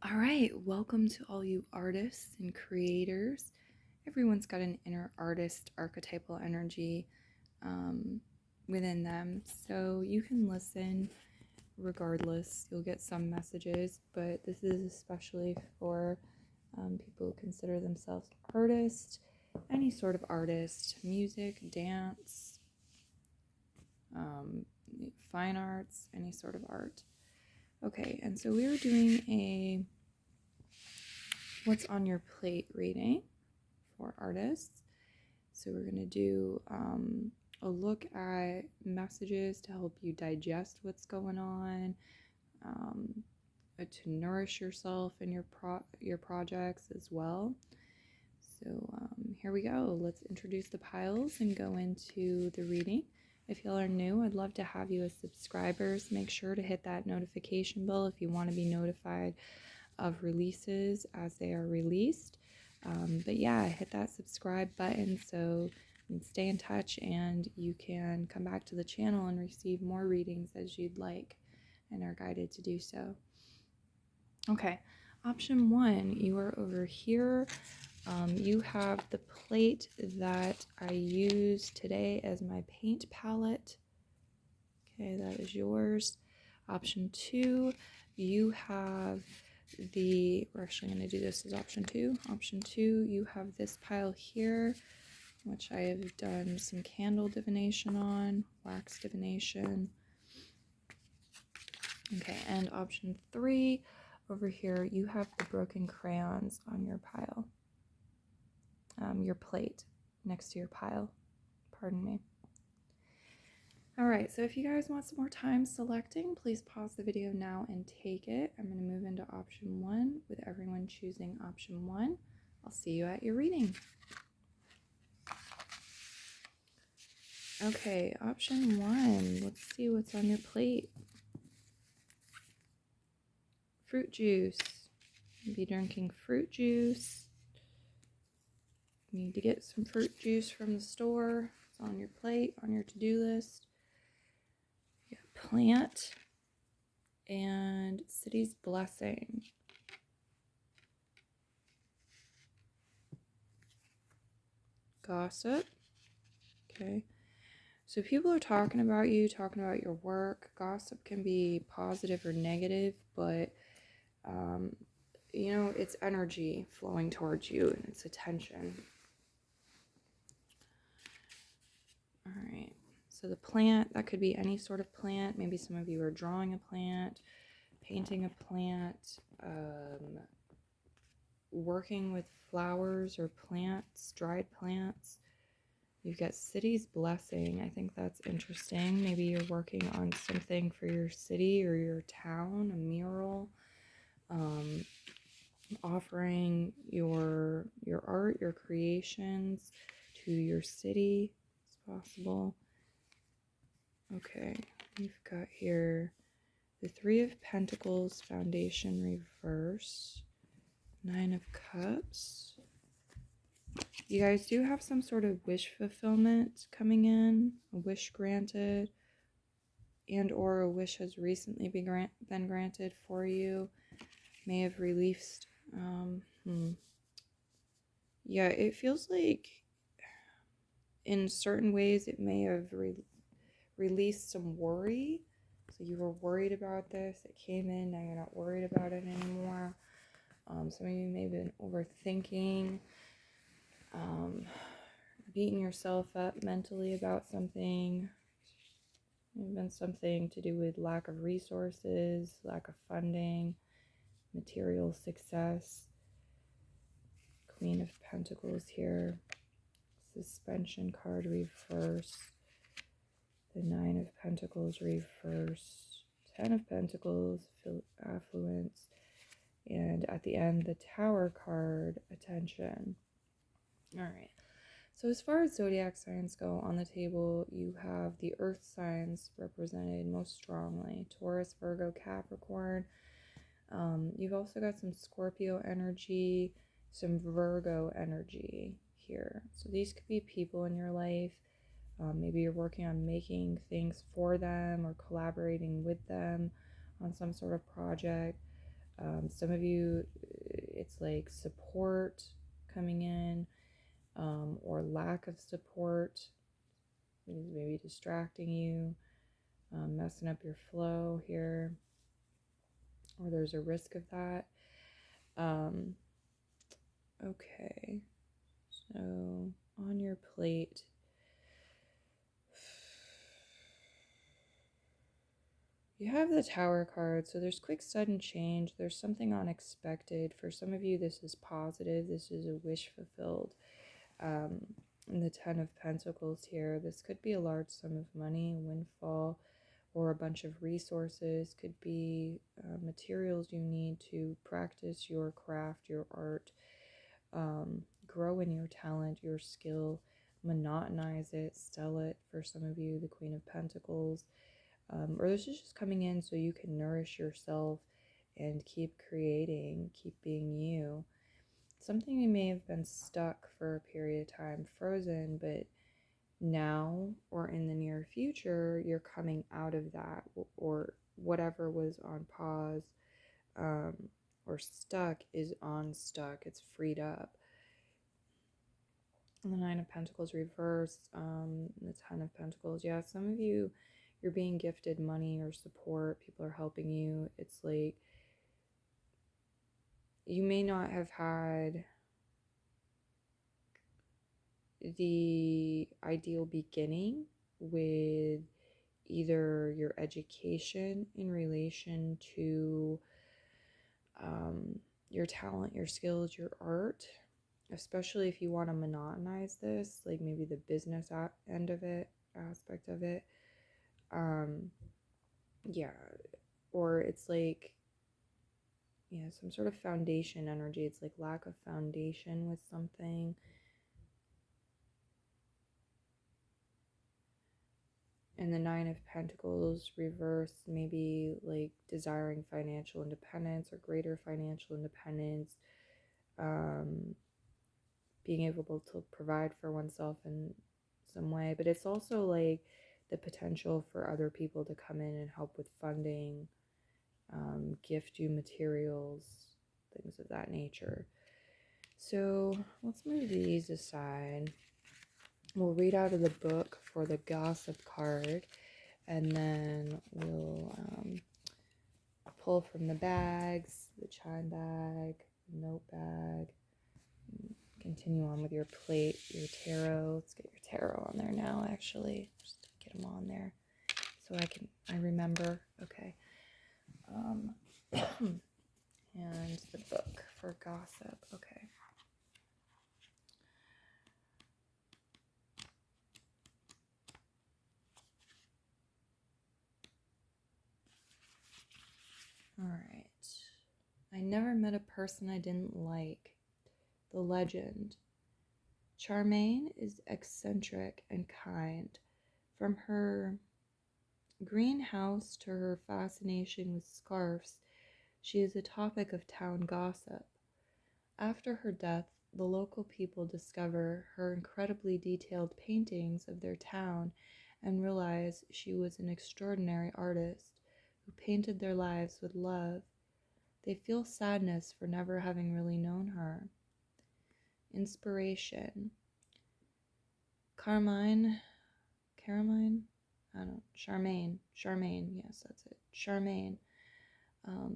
All right, welcome to all you artists and creators. Everyone's got an inner artist archetypal energy within them, so you can listen regardless. You'll get some messages, but this is especially for people who consider themselves artists, any sort of artist, music, dance, fine arts, any sort of art. Okay, and so we are doing a what's on your plate reading for artists. So we're going to do a look at messages to help you digest what's going on, to nourish yourself and your projects as well. So here we go. Let's introduce the piles and go into the reading. If y'all are new, I'd love to have you as subscribers. Make sure to hit that notification bell if you want to be notified of releases as they are released. But yeah, hit that subscribe button so you can stay in touch and you can come back to the channel and receive more readings as you'd like and are guided to do so. Okay, option one, you are over here. You have the plate that I use today as my paint palette. Okay, that is yours. Option two, you have we're actually going to do this as option two. Option two, you have this pile here, which I have done some candle divination on, wax divination. Okay, and option three, over here, you have the broken crayons on your pile, your plate next to your pile, pardon me. All right, so if you guys want some more time selecting, please pause the video now and take it. I'm going to move into option one with everyone choosing option one. I'll see you at your reading. Okay, option one, let's see what's on your plate. Fruit juice. You'll be drinking fruit juice. You need to get some fruit juice from the store. It's on your plate, on your to-do list. You got plant and city's blessing. Gossip. Okay. So people are talking about you, talking about your work. Gossip can be positive or negative, but it's energy flowing towards you and it's attention. All right. So the plant, that could be any sort of plant. Maybe some of you are drawing a plant, painting a plant, working with flowers or plants, dried plants. You've got city's blessing. I think that's interesting. Maybe you're working on something for your city or your town, a mural, offering your art, your creations to your city. It's possible. Okay, we've got here the Three of Pentacles, Foundation reverse, Nine of Cups. You guys do have some sort of wish fulfillment coming in, a wish granted, and or a wish has recently been granted for you, may have released. Yeah, it feels like in certain ways it may have released some worry. So you were worried about this, it came in, now you're not worried about it anymore. Some of you may have been overthinking, beating yourself up mentally about something. It's been something to do with lack of resources, lack of funding, material success. Queen of Pentacles here. Suspension card reverse. The Nine of Pentacles reverse. Ten of Pentacles, affluence. And at the end, the Tower card, attention. All right. So as far as zodiac signs go on the table, you have the earth signs represented most strongly. Taurus, Virgo, Capricorn. You've also got some Scorpio energy, some Virgo energy here. So these could be people in your life. Maybe you're working on making things for them or collaborating with them on some sort of project. Some of you, it's like support coming in, or lack of support is maybe distracting you, messing up your flow here, or there's a risk of that. Okay, so on your plate, you have the Tower card, so there's quick sudden change. There's something unexpected. For some of you, this is positive. This is a wish fulfilled. And the Ten of Pentacles here, this could be a large sum of money, a windfall, or a bunch of resources. Could be materials you need to practice your craft, your art, grow in your talent, your skill, monotonize it, sell it. For some of you, the Queen of Pentacles. Or this is just coming in so you can nourish yourself and keep creating, keep being you. Something you may have been stuck for a period of time, frozen, but now or in the near future, you're coming out of that, or whatever was on pause or stuck is unstuck. It's freed up. And the Nine of Pentacles reversed, the Ten of Pentacles. Yeah, some of you, you're being gifted money or support. People are helping you. It's like you may not have had the ideal beginning with either your education in relation to your talent, your skills, your art, especially if you want to monotonize this, like maybe the business end of it, aspect of it. Yeah, or it's like, yeah, some sort of foundation energy. It's like lack of foundation with something. And the Nine of Pentacles reverse, maybe like desiring financial independence or greater financial independence, being able to provide for oneself in some way. But it's also like the potential for other people to come in and help with funding, gift you materials, things of that nature. So let's move these aside. We'll read out of the book for the Gossip card, and then we'll pull from the bags, the chime bag, the note bag. Continue on with your plate, your tarot. Let's get your tarot on there now, actually. Just get them on there so I remember. Okay. And the book for Gossip. Okay. All right. I never met a person I didn't like. The legend. Charmaine is eccentric and kind. From her greenhouse to her fascination with scarves, she is a topic of town gossip. After her death, the local people discover her incredibly detailed paintings of their town and realize she was an extraordinary artist who painted their lives with love. They feel sadness for never having really known her. Inspiration. Charmaine, yes, that's it. Charmaine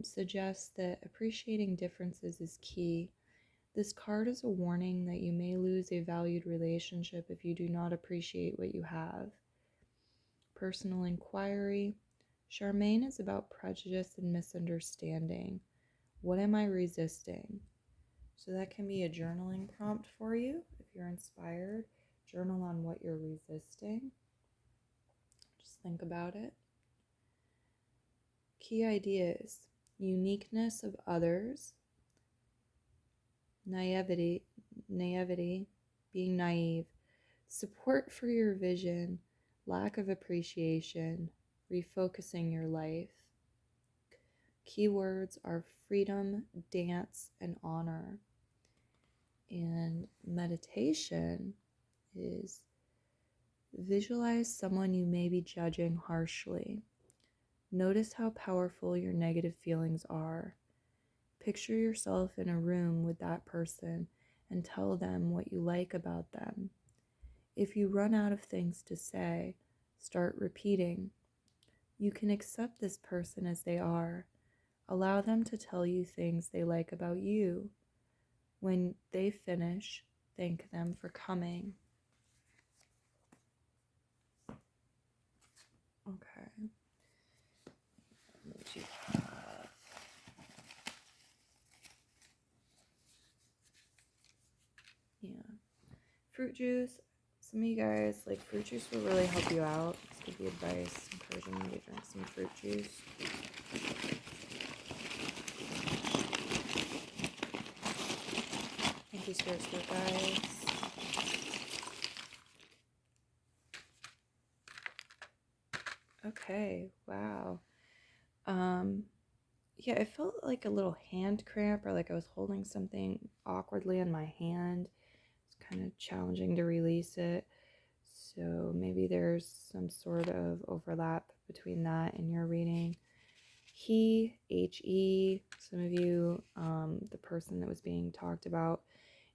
suggests that appreciating differences is key. This card is a warning that you may lose a valued relationship if you do not appreciate what you have. Personal inquiry. Charmaine is about prejudice and misunderstanding. What am I resisting? So that can be a journaling prompt for you if you're inspired. Journal on what you're resisting. Just think about it. Key ideas. Uniqueness of others. Naivety, being naive. Support for your vision. Lack of appreciation. Refocusing your life. Keywords are freedom, dance, and honor. And meditation is visualize someone you may be judging harshly. Notice how powerful your negative feelings are. Picture yourself in a room with that person and tell them what you like about them. If you run out of things to say, start repeating. You can accept this person as they are. Allow them to tell you things they like about you. When they finish, thank them for coming. Okay. What do you have? Yeah. Fruit juice. Some of you guys, like, fruit juice will really help you out. This could be advice, encouraging you to drink some fruit juice. Thank you, Spirit, guys. Okay, wow. Yeah, it felt like a little hand cramp, or like I was holding something awkwardly in my hand. It's kind of challenging to release it. So maybe there's some sort of overlap between that and your reading. He, He, some of you, the person that was being talked about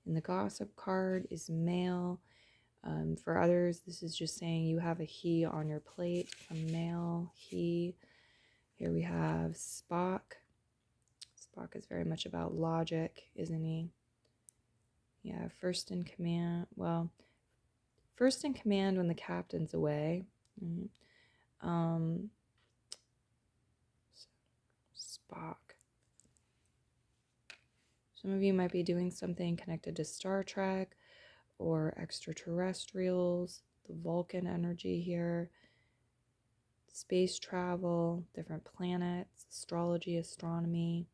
in the gossip card is male. For others, this is just saying you have a he on your plate, a male he. Here we have Spock. Spock is very much about logic, isn't he? Yeah, first in command. Well, first in command when the captain's away. Spock. Some of you might be doing something connected to Star Trek or extraterrestrials, the Vulcan energy here, space travel, different planets, astrology, astronomy.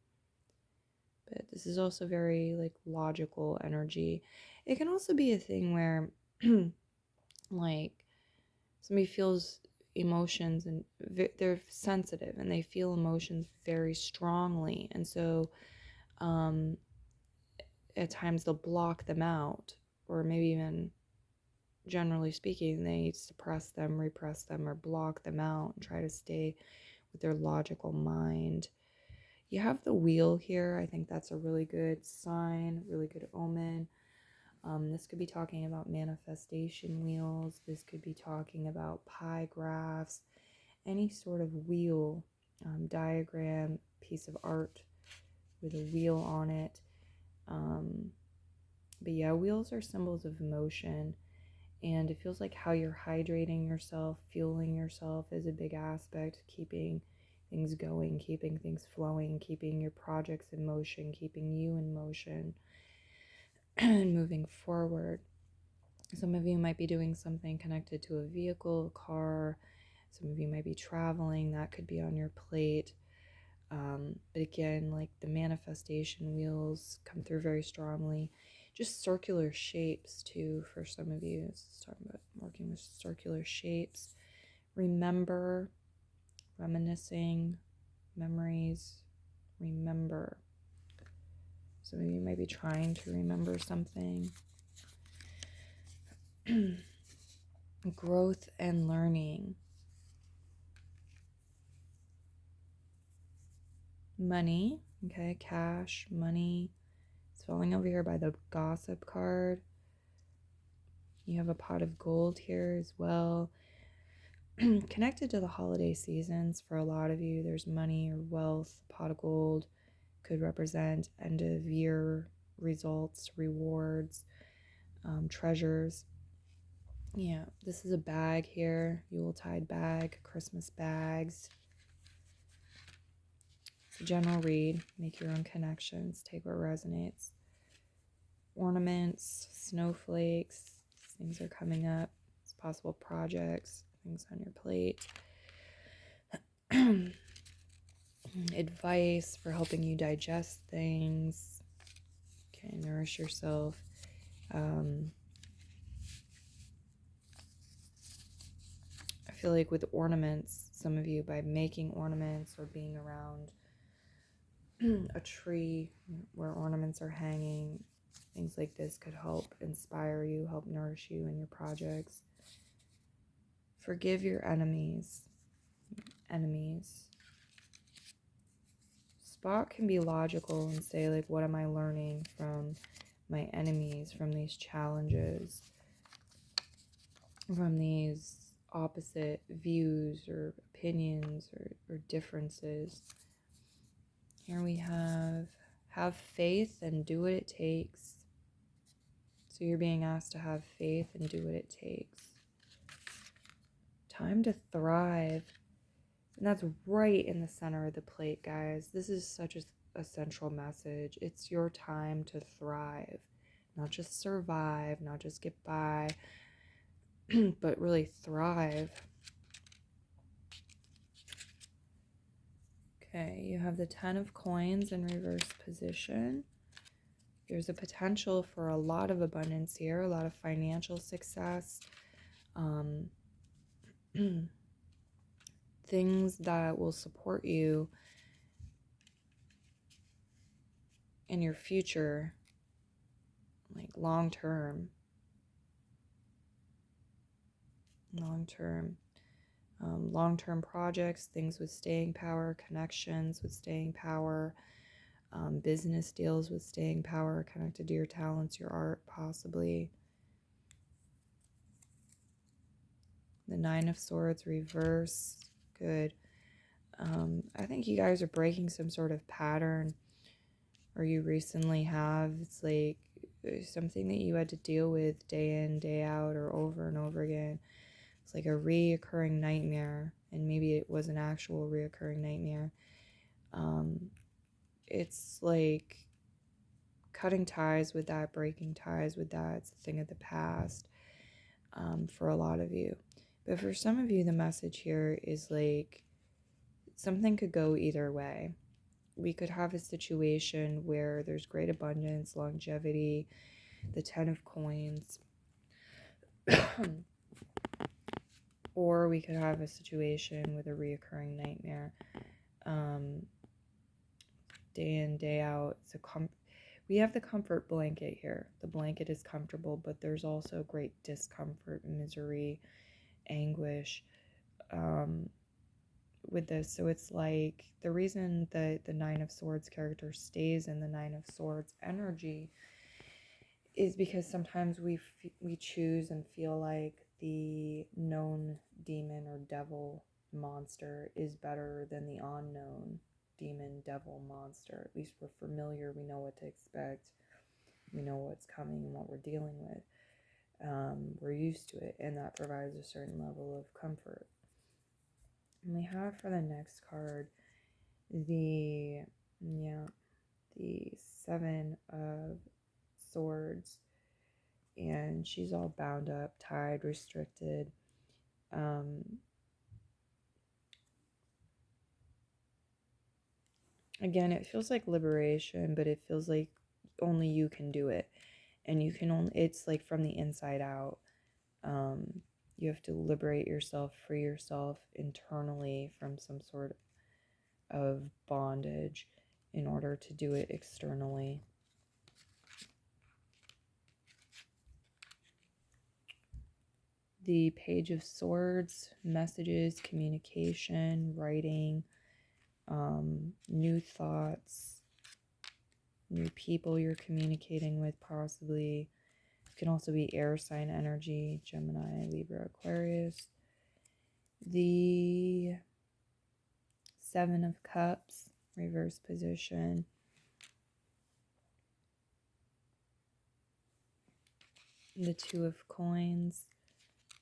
But this is also very like logical energy. It can also be a thing where like somebody feels emotions and they're sensitive and they feel emotions very strongly, and so at times they'll block them out, or maybe even generally speaking they suppress them, repress them, or block them out and try to stay with their logical mind. You have the wheel here. I think that's a really good sign, really good omen. This could be talking about manifestation wheels. This could be talking about pie graphs, any sort of wheel, diagram, piece of art with a wheel on it. But yeah, wheels are symbols of emotion, and it feels like how you're hydrating yourself, fueling yourself is a big aspect, keeping things going, keeping things flowing, keeping your projects in motion, keeping you in motion, and moving forward. Some of you might be doing something connected to a vehicle, a car. Some of you might be traveling. That could be on your plate. But again, like the manifestation wheels come through very strongly. Just circular shapes too for some of you. It's talking about working with circular shapes. Remember, reminiscing, memories, remember. Some of you might be trying to remember something. Growth and learning. Money, okay, cash, money. It's falling over here by the gossip card. You have a pot of gold here as well. Connected to the holiday seasons, for a lot of you, there's money or wealth. Pot of gold could represent end of year results, rewards, treasures. Yeah, this is a bag here, Yuletide bag, Christmas bags. It's a general read. Make your own connections. Take what resonates. Ornaments, snowflakes, things are coming up. It's possible projects, things on your plate. Advice for helping you digest things. Okay, nourish yourself. I feel like with ornaments, some of you, by making ornaments or being around a tree where ornaments are hanging, things like this could help inspire you, help nourish you in your projects. Forgive your enemies. Spock can be logical and say, like, what am I learning from my enemies, from these challenges, from these opposite views or opinions or differences. Here we have faith and do what it takes. So you're being asked to have faith and do what it takes. Time to thrive. And that's right in the center of the plate, guys. This is such a central message. It's your time to thrive, not just survive, not just get by, but really thrive. Okay, you have the 10 of coins in reverse position. There's a potential for a lot of abundance here, a lot of financial success, things that will support you in your future, like long-term, long-term projects, things with staying power, connections with staying power, business deals with staying power connected to your talents, your art, possibly. The 9 of Swords reverse. Good. I think you guys are breaking some sort of pattern, or you recently have. It's like something that you had to deal with day in, day out, or over and over again. It's like a reoccurring nightmare, and maybe it was an actual reoccurring nightmare. It's like cutting ties with that, breaking ties with that. It's a thing of the past for a lot of you. But for some of you, the message here is like something could go either way. We could have a situation where there's great abundance, longevity, the 10 of coins. Or we could have a situation with a reoccurring nightmare. Day in, day out. We have the comfort blanket here. The blanket is comfortable, but there's also great discomfort, misery, anguish with this. So it's like the reason that the 9 of Swords character stays in the 9 of Swords energy is because sometimes we choose and feel like the known demon or devil monster is better than the unknown demon, devil, monster. At least we're familiar, we know what to expect, we know what's coming and what we're dealing with. We're used to it, and that provides a certain level of comfort. And we have for the next card the 7 of Swords, and she's all bound up, tied, restricted. Again, it feels like liberation, but it feels like only you can do it. And you can only, it's like from the inside out. You have to liberate yourself, free yourself internally from some sort of bondage in order to do it externally. The Page of Swords, messages, communication, writing, new thoughts, new people you're communicating with, possibly. It can also be air sign energy, Gemini, Libra, Aquarius. The 7 of Cups, reverse position. The 2 of Coins.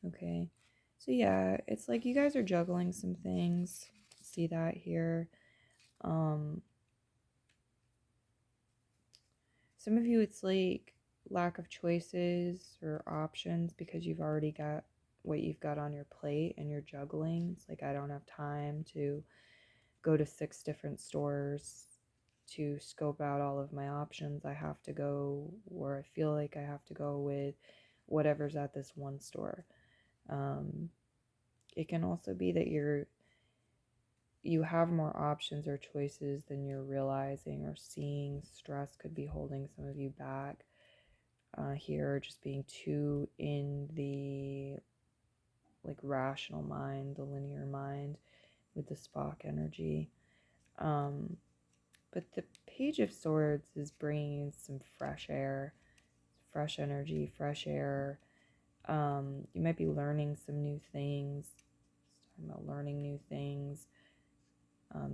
Okay. So yeah, it's like you guys are juggling some things. See that here. Some of you, it's like lack of choices or options because you've already got what you've got on your plate and you're juggling. It's like, I don't have time to go to 6 different stores to scope out all of my options. I have to go where I feel like I have to go with whatever's at this one store. It can also be that you have more options or choices than you're realizing or seeing. Stress could be holding some of you back here, just being too in the like rational mind, the linear mind with the Spock energy. But But the Page of Swords is bringing some fresh air, fresh energy, fresh air. You might be learning some new things. It's talking about learning new things,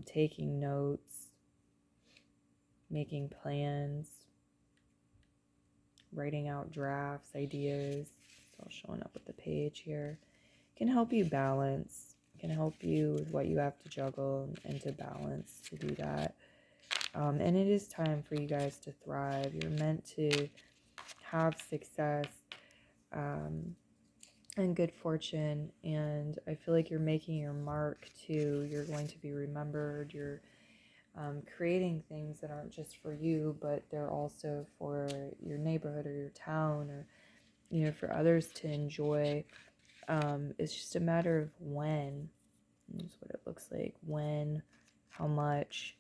taking notes, making plans, writing out drafts, ideas. It's all showing up with the page here. It can help you balance. It can help you with what you have to juggle and to balance to do that. And it is time for you guys to thrive. You're meant to have success and good fortune. And I feel like you're making your mark too. You're going to be remembered. You're creating things that aren't just for you, but they're also for your neighborhood or your town, or for others to enjoy. It's just a matter of when. That's what it looks like. When, how much.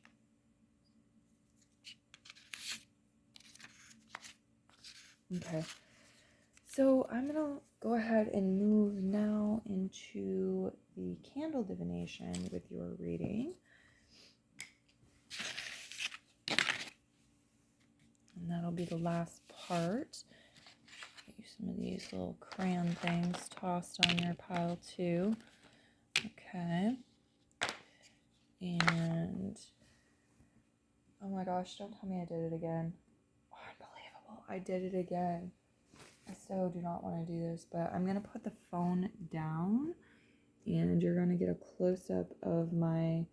Okay. So I'm going to go ahead and move now into the candle divination with your reading. And that'll be the last part. Get you some of these little crayon things tossed on your pile too. Okay. And oh my gosh, don't tell me I did it again. Oh, unbelievable. I did it again. I so do not want to do this, but I'm going to put the phone down and you're going to get a close-up of my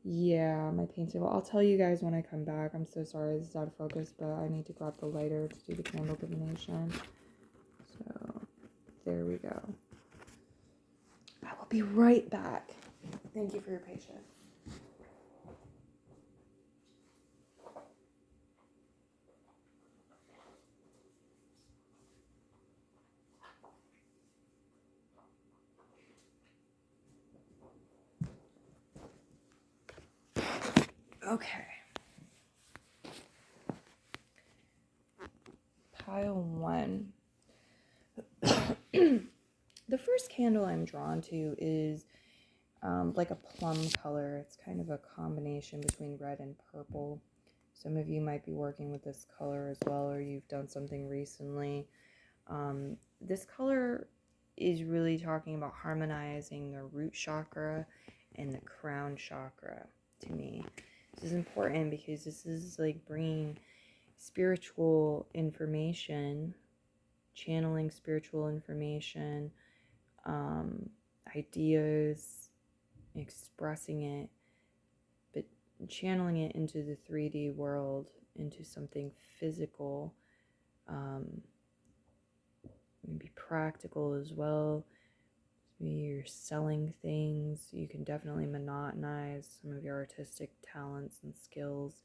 paint table. I'll tell you guys when I come back. I'm so sorry this is out of focus, but I need to grab the lighter to do the candle divination. So there we go. I will be right back. Thank you for your patience. Okay. Pile 1. The first candle I'm drawn to is like a plum color. It's kind of a combination between red and purple. Some of you might be working with this color as well, or you've done something recently. This color is really talking about harmonizing the root chakra and the crown chakra to me. This is important because this is like bringing spiritual information, channeling spiritual information, ideas, expressing it, but channeling it into the 3D world, into something physical, maybe practical as well. Maybe you're selling things. You can definitely monetize some of your artistic talents and skills.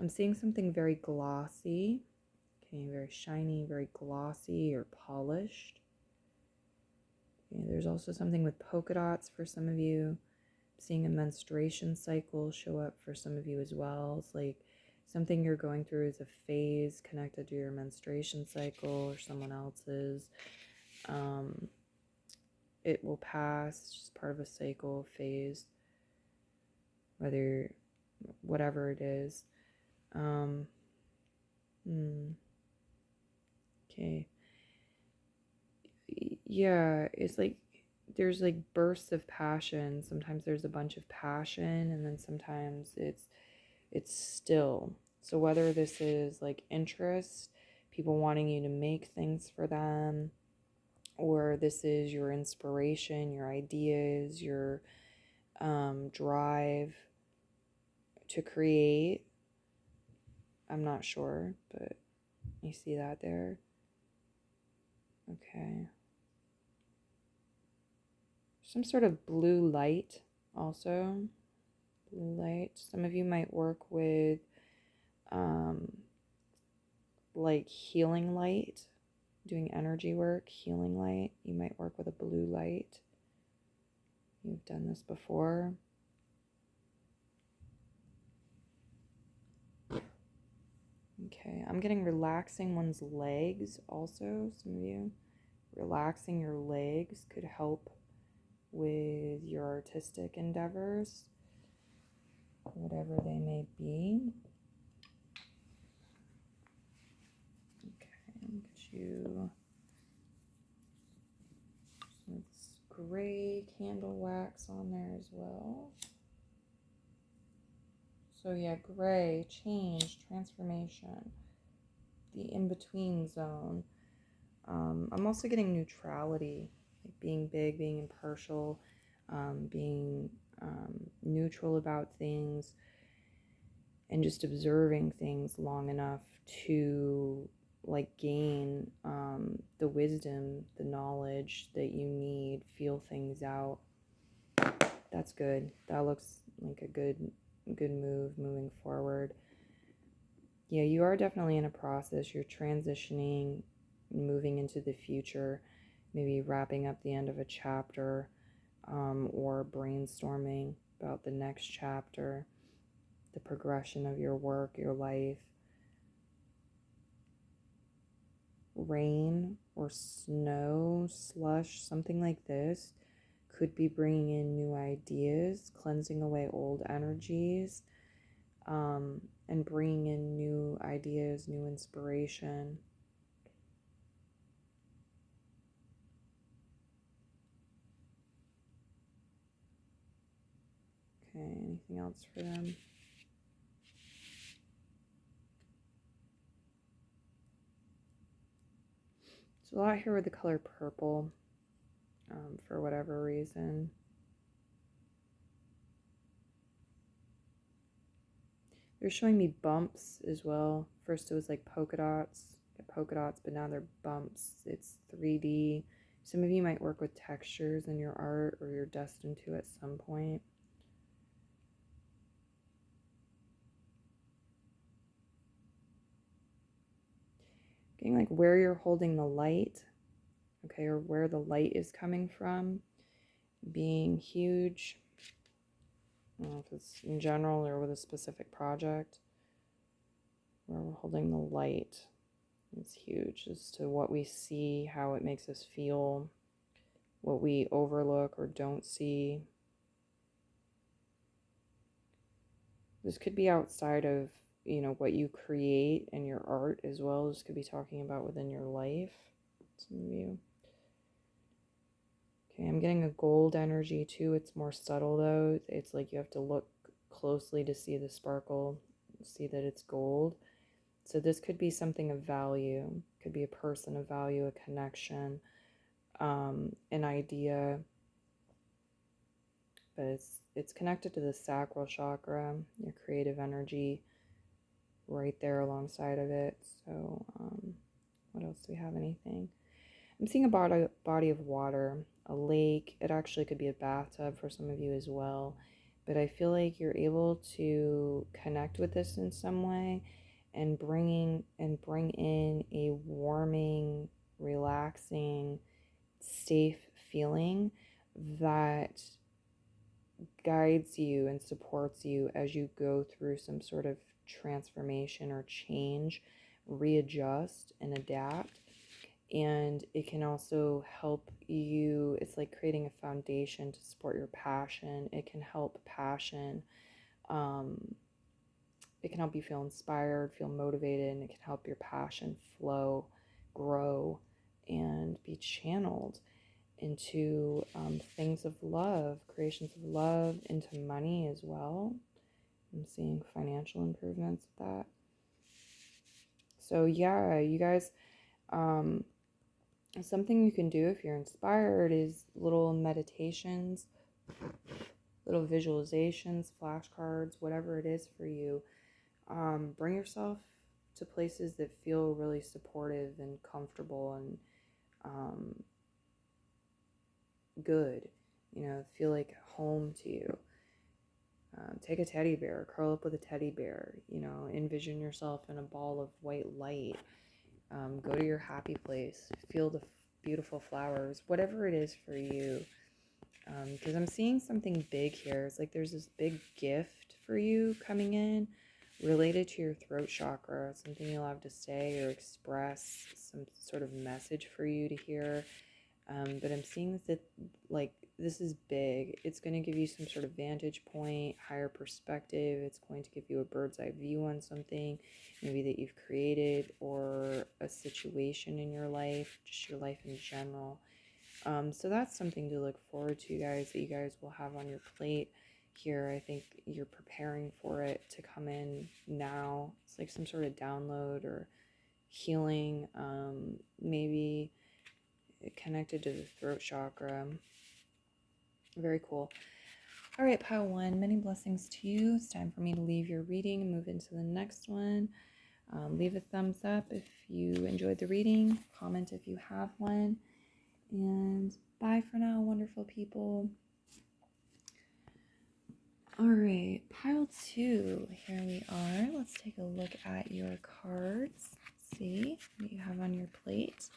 I'm seeing something very glossy, okay, very shiny, very glossy or polished. Okay, there's also something with polka dots for some of you. I'm seeing a menstruation cycle show up for some of you as well. It's like something you're going through is a phase connected to your menstruation cycle or someone else's. It will pass. It's just part of a cycle, phase, whatever it is. Okay. Yeah, it's like there's like bursts of passion. Sometimes there's a bunch of passion, and then sometimes it's still. So whether this is like interest, people wanting you to make things for them, or this is your inspiration, your ideas, your drive to create. I'm not sure, but you see that there. Okay. Some sort of blue light also. Blue light. Some of you might work with like healing light, doing energy work, healing light. You might work with a blue light. You've done this before. Okay, I'm getting relaxing one's legs also. Some of you, relaxing your legs could help with your artistic endeavors. whatever they may be. Okay, I'll get you this gray candle wax on there as well. So yeah, gray, change, transformation, the in-between zone. I'm also getting neutrality, like being big, being impartial, being neutral about things, and just observing things long enough to like gain the wisdom, the knowledge that you need, feel things out. That's good. That looks like a good move moving forward. Yeah, you are definitely in a process. You're transitioning, moving into the future, maybe wrapping up the end of a chapter, or brainstorming about the next chapter, the progression of your work, your life. Rain or snow, slush, something like this could be bringing in new ideas, cleansing away old energies, and bringing in new ideas, new inspiration. Okay, anything else for them? There's a lot here with the color purple, for whatever reason. They're showing me bumps as well. First it was like polka dots, but now they're bumps. It's 3D. Some of you might work with textures in your art, or you're destined to at some point. Getting like where you're holding the light, okay, or where the light is coming from, being huge. I don't know if it's in general or with a specific project. Where we're holding the light is huge as to what we see, how it makes us feel, what we overlook or don't see. This could be outside of, what you create in your art as well. This could be talking about within your life, some of you. Okay, I'm getting a gold energy too. It's more subtle though. It's like you have to look closely to see the sparkle, see that it's gold. So this could be something of value. Could be a person of value, a connection, an idea. But it's connected to the sacral chakra, your creative energy, right there alongside of it. So what else do we have? Anything? I'm seeing a body of water, a lake. It actually could be a bathtub for some of you as well. But I feel like you're able to connect with this in some way and bring in a warming, relaxing, safe feeling that guides you and supports you as you go through some sort of transformation or change, readjust and adapt. And it can also help you, it's like creating a foundation to support your passion. It can help passion, it can help you feel inspired, feel motivated, and it can help your passion flow, grow, and be channeled into things of love, creations of love, into money as well. I'm seeing financial improvements with that. So yeah, you guys, something you can do if you're inspired is little meditations, little visualizations, flashcards, whatever it is for you. Bring yourself to places that feel really supportive and comfortable and good, feel like home to you. Take a teddy bear, curl up with a teddy bear, envision yourself in a ball of white light. Go to your happy place, feel the beautiful flowers, whatever it is for you. Because I'm seeing something big here. It's like there's this big gift for you coming in related to your throat chakra, something you'll have to say or express, some sort of message for you to hear. But I'm seeing that, like, this is big. It's going to give you some sort of vantage point, higher perspective. It's going to give you a bird's eye view on something, maybe that you've created, or a situation in your life, just your life in general. So that's something to look forward to, guys, that you guys will have on your plate here. I think you're preparing for it to come in now. It's like some sort of download or healing, maybe connected to the throat chakra. Very cool. All right, pile one, many blessings to you. It's time for me to leave your reading and move into the next one. Leave a thumbs up if you enjoyed the reading. Comment if you have one. And bye for now, wonderful people. All right, pile two. Here we are. Let's take a look at your cards. See what you have on your plate.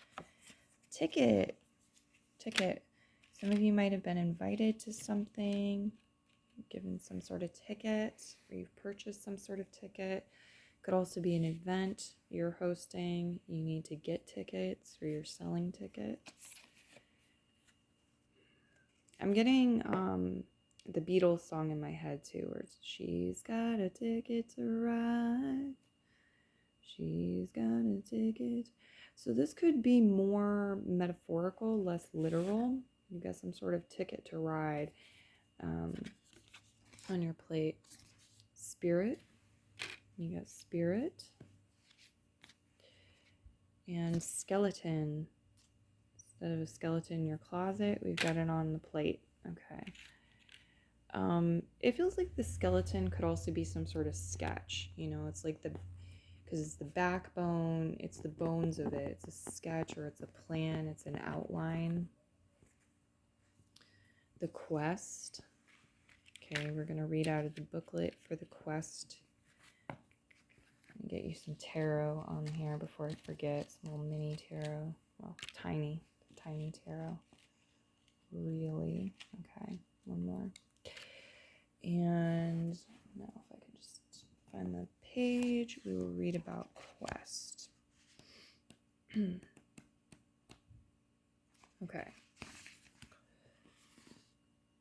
Ticket. Some of you might have been invited to something, given some sort of ticket, or you've purchased some sort of ticket. Could also be an event you're hosting. You need to get tickets, or you're selling tickets. I'm getting the Beatles song in my head too, where it's, she's got a ticket to ride. She's got a ticket. So this could be more metaphorical, less literal. You got some sort of ticket to ride on your plate. Spirit. You got spirit. And skeleton. Instead of a skeleton in your closet, we've got it on the plate. Okay. It feels like the skeleton could also be some sort of sketch. You know, it's like because it's the backbone, it's the bones of it. It's a sketch, or it's a plan, it's an outline. The quest. Okay, we're going to read out of the booklet for the quest. Get you some tarot on here before I forget. Some little mini tarot. Well, tiny tarot. Really. Okay, one more. And now if I can just find the page, we will read about quest. Okay.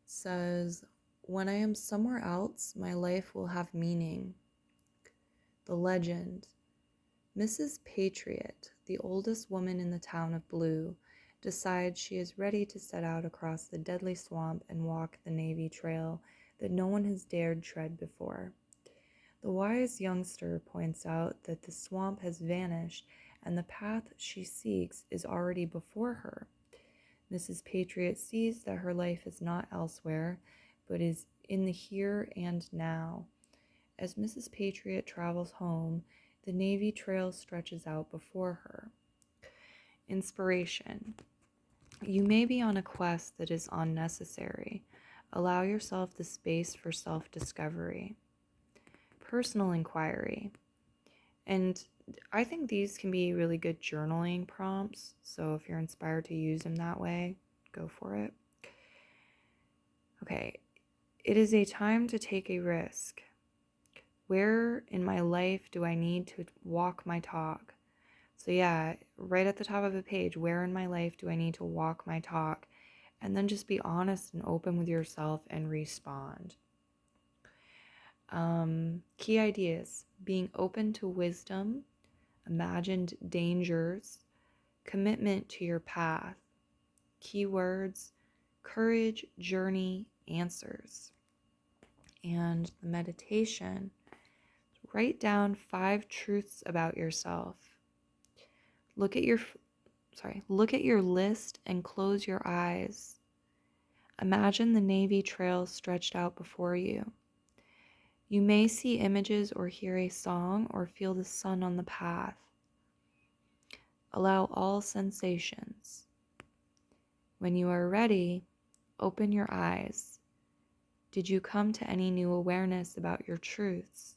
Says, when I am somewhere else, my life will have meaning. The legend. Mrs. Patriot, the oldest woman in the town of Blue, decides she is ready to set out across the deadly swamp and walk the Navy Trail that no one has dared tread before. The wise youngster points out that the swamp has vanished and the path she seeks is already before her. Mrs. Patriot sees that her life is not elsewhere, but is in the here and now. As Mrs. Patriot travels home, the Navy Trail stretches out before her. Inspiration. You may be on a quest that is unnecessary. Allow yourself the space for self-discovery. Personal inquiry. And I think these can be really good journaling prompts. So if you're inspired to use them that way, go for it. Okay. It is a time to take a risk. Where in my life do I need to walk my talk? So yeah, right at the top of the page, where in my life do I need to walk my talk? And then just be honest and open with yourself and respond. Key ideas: being open to wisdom, imagined dangers, commitment to your path. Keywords: courage, journey, answers. And the meditation: write down 5 truths about yourself. Look at your list and close your eyes. Imagine the Navy Trail stretched out before you. You may see images or hear a song or feel the sun on the path. Allow all sensations. When you are ready, open your eyes. Did you come to any new awareness about your truths?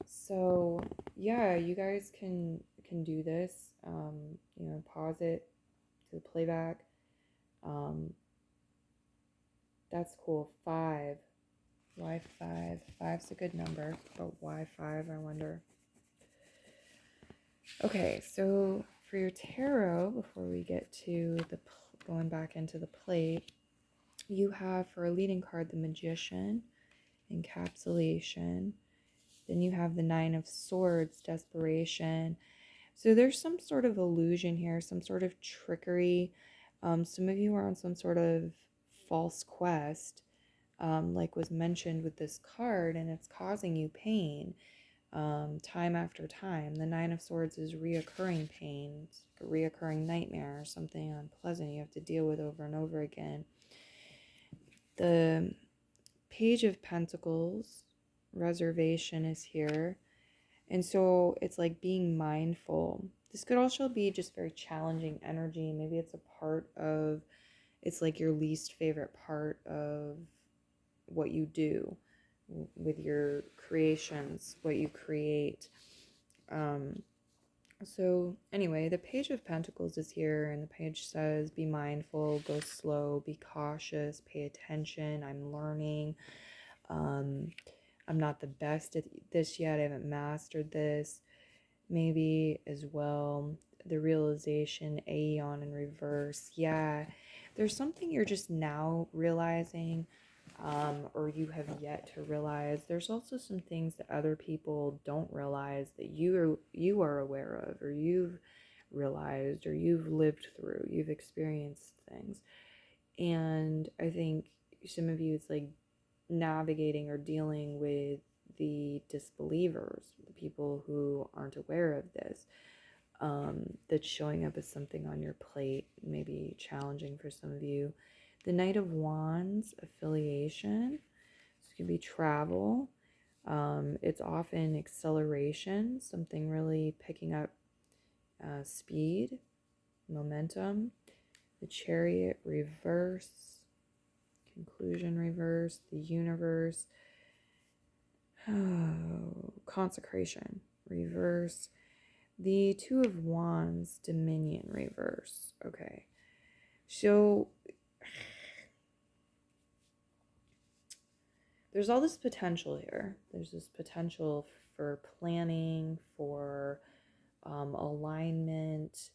So yeah, you guys can do this. Pause it to the playback. That's cool. 5. Why 5? 5's a good number, but why 5? I wonder. Okay, so for your tarot, before we get to the going back into the plate, you have for a leading card the Magician, encapsulation. Then you have the Nine of Swords, desperation. So there's some sort of illusion here, some sort of trickery. Some of you are on some sort of false quest, like was mentioned with this card, and it's causing you pain time after time. The Nine of Swords is reoccurring pain, a reoccurring nightmare, or something unpleasant you have to deal with over and over again. The Page of Pentacles, reservation, is here. And so it's like being mindful. This could also be just very challenging energy. Maybe it's a part of, it's like your least favorite part of what you do with your creations, what you create. So anyway, the Page of Pentacles is here, and the page says, be mindful, go slow, be cautious, pay attention, I'm learning. I'm not the best at this yet, I haven't mastered this. Maybe as well, the realization, Aeon in reverse. Yeah, there's something you're just now realizing, or you have yet to realize. There's also some things that other people don't realize that you are aware of, or you've realized, or you've lived through, you've experienced things. And I think some of you, it's like navigating or dealing with the disbelievers, the people who aren't aware of this, that's showing up as something on your plate, maybe challenging for some of you. The Knight of Wands, affiliation. This could be travel. It's often acceleration, something really picking up speed, momentum. The Chariot, reverse. Conclusion, reverse. The Universe. Oh, consecration, reverse. The Two of Wands, dominion, reverse. Okay. So there's all this potential here. There's this potential for planning, for alignment.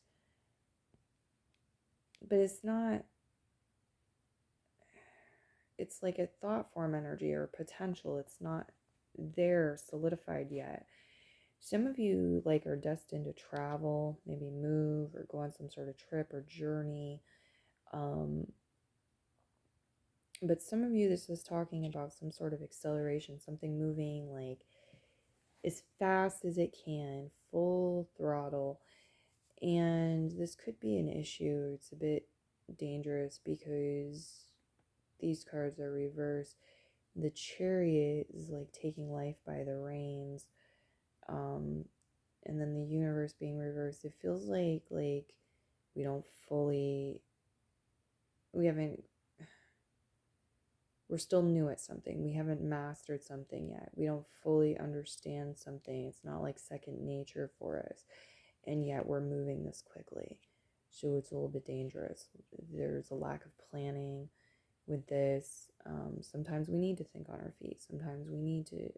But it's not, it's like a thought form energy or potential. It's not there solidified yet. Some of you like are destined to travel, maybe move or go on some sort of trip or journey. But some of you, this is talking about some sort of acceleration, something moving like as fast as it can, full throttle. And this could be an issue. It's a bit dangerous because these cards are reversed. The Chariot is like taking life by the reins. And then the Universe being reversed. It feels like we don't fully, we're still new at something. We haven't mastered something yet. We don't fully understand something. It's not like second nature for us. And yet we're moving this quickly. So it's a little bit dangerous. There's a lack of planning with this. Sometimes we need to think on our feet. Sometimes we need to,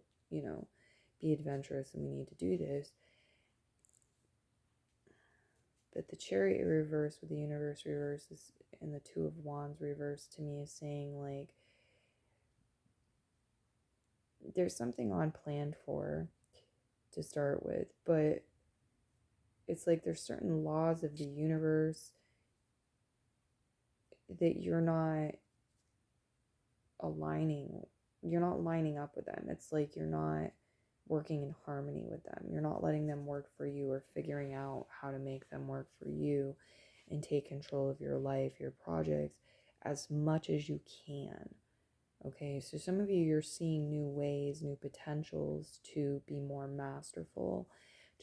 be adventurous, and we need to do this. But the Chariot reverse with the Universe reverse is, and the Two of Wands reverse to me is saying like there's something unplanned for to start with, but it's like there's certain laws of the universe that you're not lining up with them. It's like you're not working in harmony with them. You're not letting them work for you or figuring out how to make them work for you and take control of your life, your projects, as much as you can. Okay, so some of you, you're seeing new ways, new potentials to be more masterful,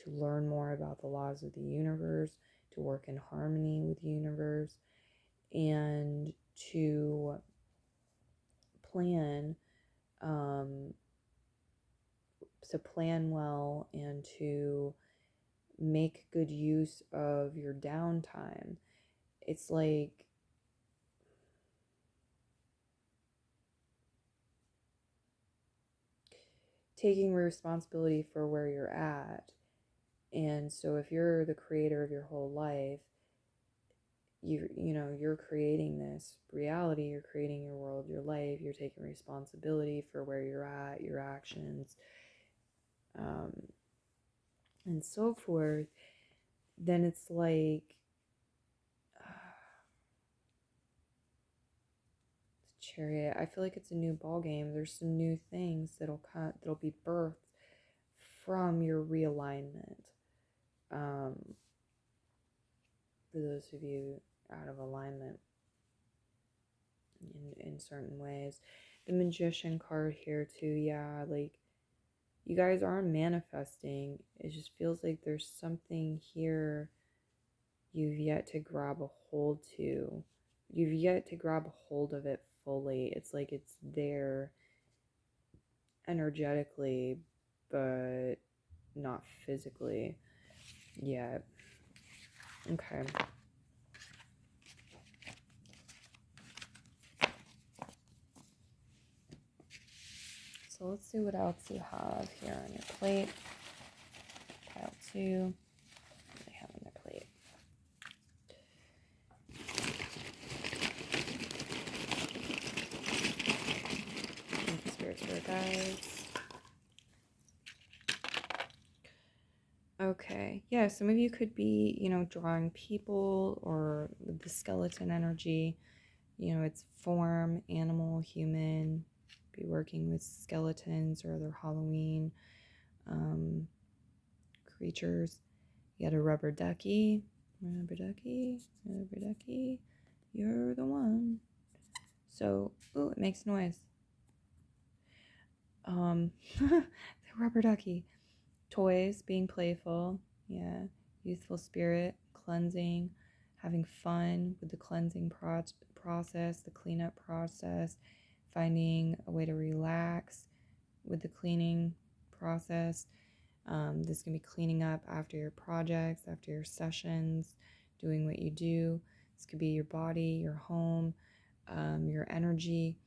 to learn more about the laws of the universe, to work in harmony with the universe, and to plan well, and to make good use of your downtime. It's like taking responsibility for where you're at And so if you're the creator of your whole life, you're creating this reality, you're creating your world, your life, you're taking responsibility for where you're at, your actions, and so forth. Then it's like Chariot. I feel like it's a new ball game. There's some new things that'll be birthed from your realignment. For those of you out of alignment in certain ways. The Magician card here too, yeah, like you guys are manifesting. It just feels like there's something here you've yet to grab a hold to. You've yet to grab a hold of it fully. It's like it's there energetically, but not physically yet. Okay. So let's see what else you have here on your plate. Pile 2. What do they have on their plate? Thank you, Spirit, Spirit Guides. Okay. Yeah, some of you could be, drawing people or with the skeleton energy. It's form, animal, human. Be working with skeletons or other Halloween creatures. You got a rubber ducky. Rubber ducky. Rubber ducky. You're the one. So, ooh, it makes noise. The rubber ducky. Toys, being playful. Yeah. Youthful spirit, cleansing, having fun with the cleansing process, the cleanup process, finding a way to relax with the cleaning process. This can be cleaning up after your projects, after your sessions, doing what you do. This could be your body, your home, your energy,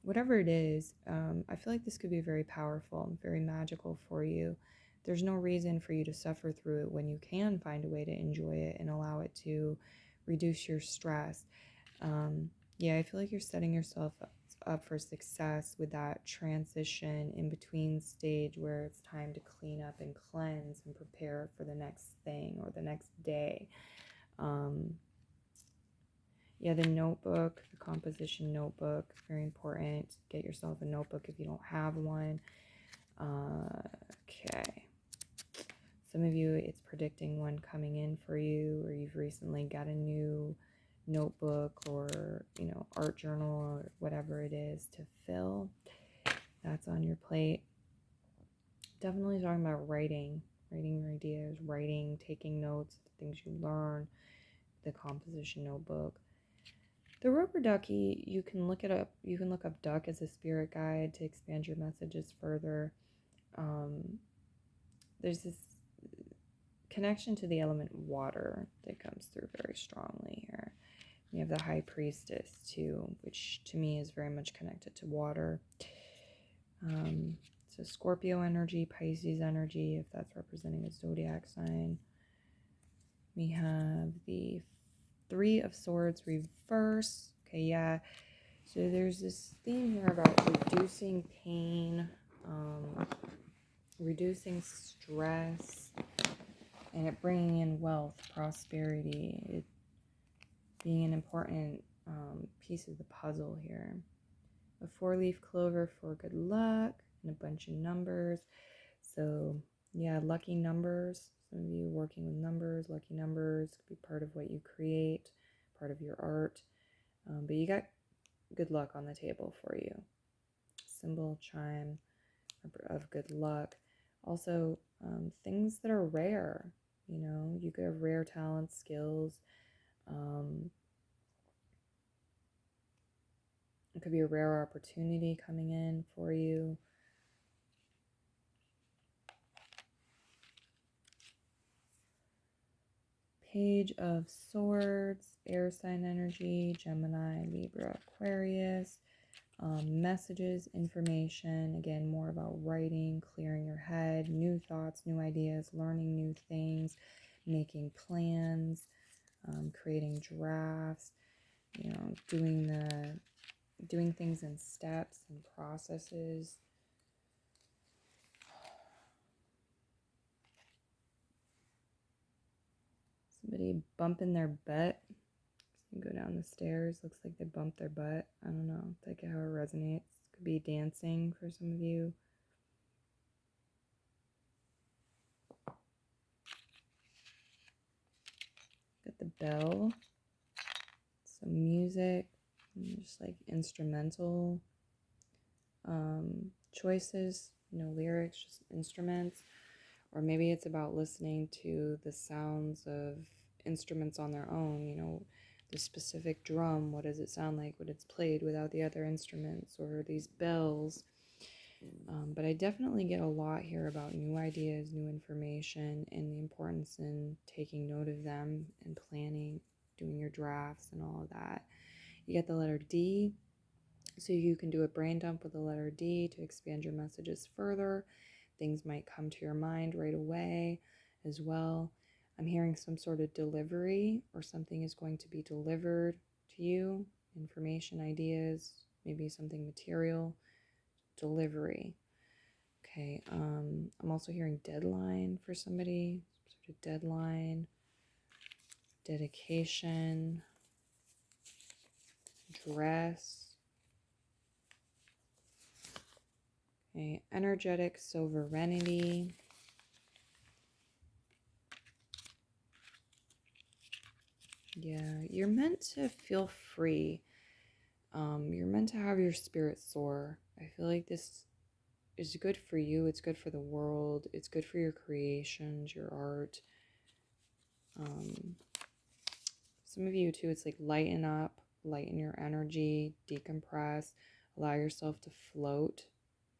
whatever it is. I feel like this could be very powerful, very magical for you. There's no reason for you to suffer through it when you can find a way to enjoy it and allow it to reduce your stress. Yeah, I feel like you're setting yourself up for success with that transition in between stage where it's time to clean up and cleanse and prepare for the next thing or the next day. Yeah, the notebook, the composition notebook, very important. Get yourself a notebook if you don't have one. Okay. Some of you, it's predicting one coming in for you, or you've recently got a new notebook or, art journal or whatever it is to fill. That's on your plate. Definitely talking about writing your ideas, taking notes, the things you learn, the composition notebook. The rubber ducky, you can look it up. You can look up duck as a spirit guide to expand your messages further. There's this connection to the element water that comes through very strongly here. We have the High Priestess too, which to me is very much connected to water. So Scorpio energy, Pisces energy, if that's representing a zodiac sign. We have the Three of Swords reverse. Okay, yeah. So there's this theme here about reducing pain, reducing stress, and it bringing in wealth, prosperity, it being an important piece of the puzzle here. A 4-leaf clover for good luck and a bunch of numbers. So yeah, lucky numbers. Some of you working with numbers, lucky numbers could be part of what you create, part of your art. But you got good luck on the table for you. Symbol, chime of good luck. Also, things that are rare. You could have rare talents, skills. It could be a rare opportunity coming in for you. Page of Swords, air sign energy, Gemini, Libra, Aquarius. messages, information, again, more about writing, clearing your head, new thoughts, new ideas, learning new things, making plans, creating drafts, doing things in steps and processes. Somebody bumping their butt. You go down the stairs, looks like they bumped their butt. I don't know, like how it resonates. Could be dancing for some of you. Got the bell. Some music, just like instrumental choices, no lyrics, just instruments. Or maybe it's about listening to the sounds of instruments on their own, the specific drum, what does it sound like when it's played without the other instruments, or these bells. But I definitely get a lot here about new ideas, new information, and the importance in taking note of them and planning, doing your drafts and all of that. You get the letter D, so you can do a brain dump with the letter D to expand your messages further. Things might come to your mind right away as well. I'm hearing some sort of delivery, or something is going to be delivered to you. Information, ideas, maybe something material. Delivery. Okay, I'm also hearing deadline for somebody, sort of deadline, dedication, dress. Okay, energetic sovereignty. Yeah, you're meant to feel free. You're meant to have your spirit soar. I feel like this is good for you. It's good for the world. It's good for your creations, your art. Some of you too, it's like lighten up, lighten your energy, decompress, allow yourself to float,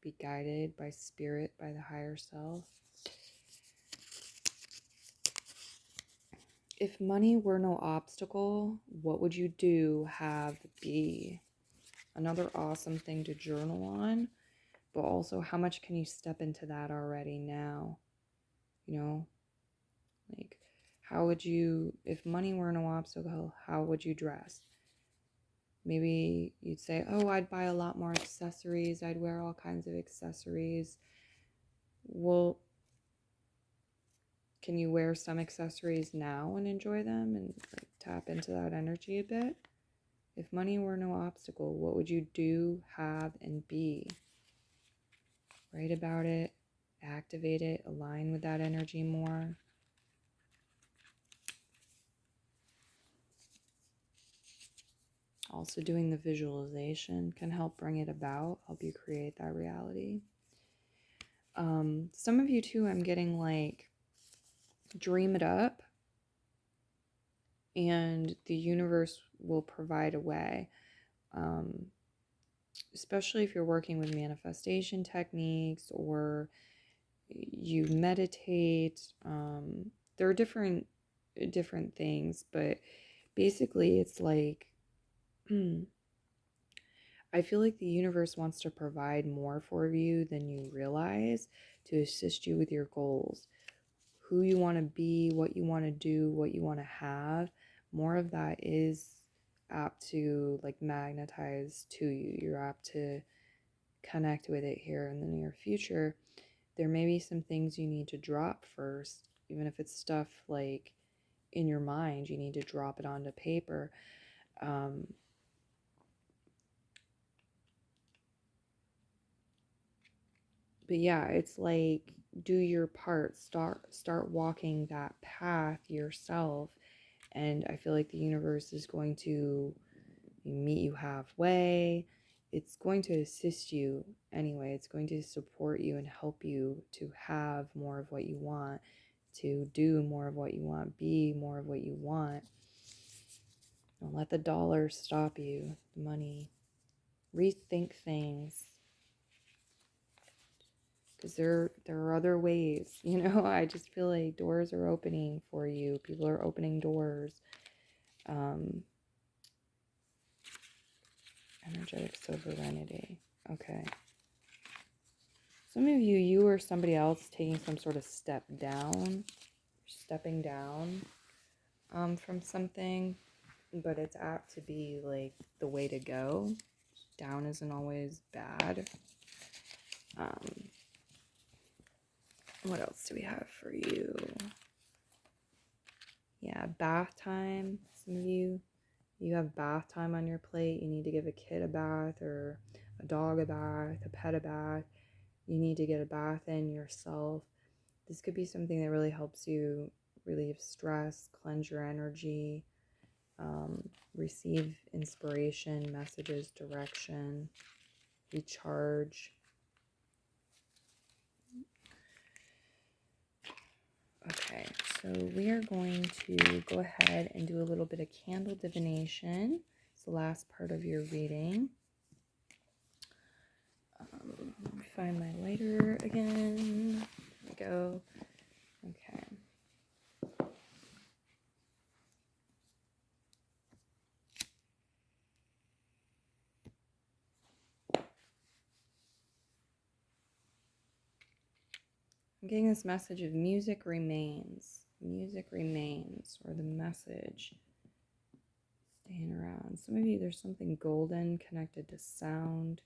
be guided by spirit, by the higher self. If money were no obstacle, what would you do, have, be? Another awesome thing to journal on, but also how much can you step into that already now? Like, how would you, if money were no obstacle, how would you dress? Maybe you'd say, oh, I'd buy a lot more accessories. I'd wear all kinds of accessories. Well, can you wear some accessories now and enjoy them and tap into that energy a bit? If money were no obstacle, what would you do, have, and be? Write about it, activate it, align with that energy more. Also, doing the visualization can help bring it about, help you create that reality. Some of you too, I'm getting like, dream it up and the universe will provide a way. Especially if you're working with manifestation techniques or you meditate. There are different things, but basically it's like, I feel like the universe wants to provide more for you than you realize to assist you with your goals. Who you want to be, what you want to do, what you want to have, more of that is apt to like magnetize to you. You're apt to connect with it here in the near future. There may be some things you need to drop first, even if it's stuff like in your mind, you need to drop it onto paper. But yeah, it's like, do your part, start walking that path yourself. And I feel like the universe is going to meet you halfway. It's going to assist you anyway. It's going to support you and help you to have more of what you want, to do more of what you want, be more of what you want. Don't let the dollar stop you, the money. Rethink things. Because there are other ways, I just feel like doors are opening for you. People are opening doors. Energetic sovereignty. Okay. Some of you, you or somebody else taking some sort of stepping down from something, but it's apt to be like the way to go. Down isn't always bad. What else do we have for you? Yeah, bath time. Some of you, you have bath time on your plate. You need to give a kid a bath or a dog a bath, a pet a bath. You need to get a bath in yourself. This could be something that really helps you relieve stress, cleanse your energy, receive inspiration, messages, direction, recharge. Okay, so we are going to go ahead and do a little bit of candle divination. It's the last part of your reading. Let me find my lighter again. There we go. Okay. I'm getting this message of music remains. Music remains, or the message staying around. Some of you, there's something golden connected to sound.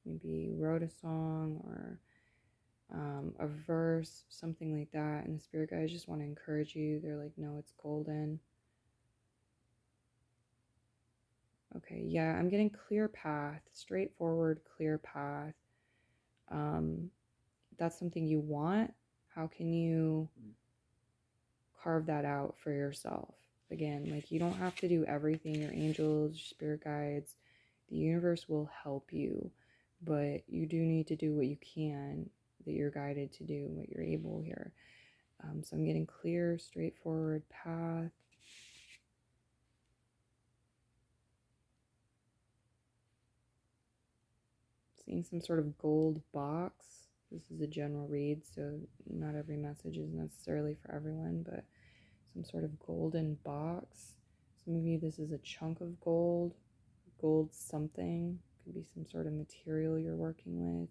Maybe you wrote a song or a verse, something like that. And the spirit guides just want to encourage you. They're like, no, it's golden. Okay, yeah, I'm getting clear path, straightforward, clear path. That's something you want. How can you carve that out for yourself? Again, like, you don't have to do everything. Your angels, your spirit guides, the universe will help you, but you do need to do what you can, that you're guided to do, what you're able here. So I'm getting clear, straightforward path. Seeing some sort of gold box. This is a general read, so not every message is necessarily for everyone, but some sort of golden box. Some of you, this is a chunk of gold something. Could be some sort of material you're working with.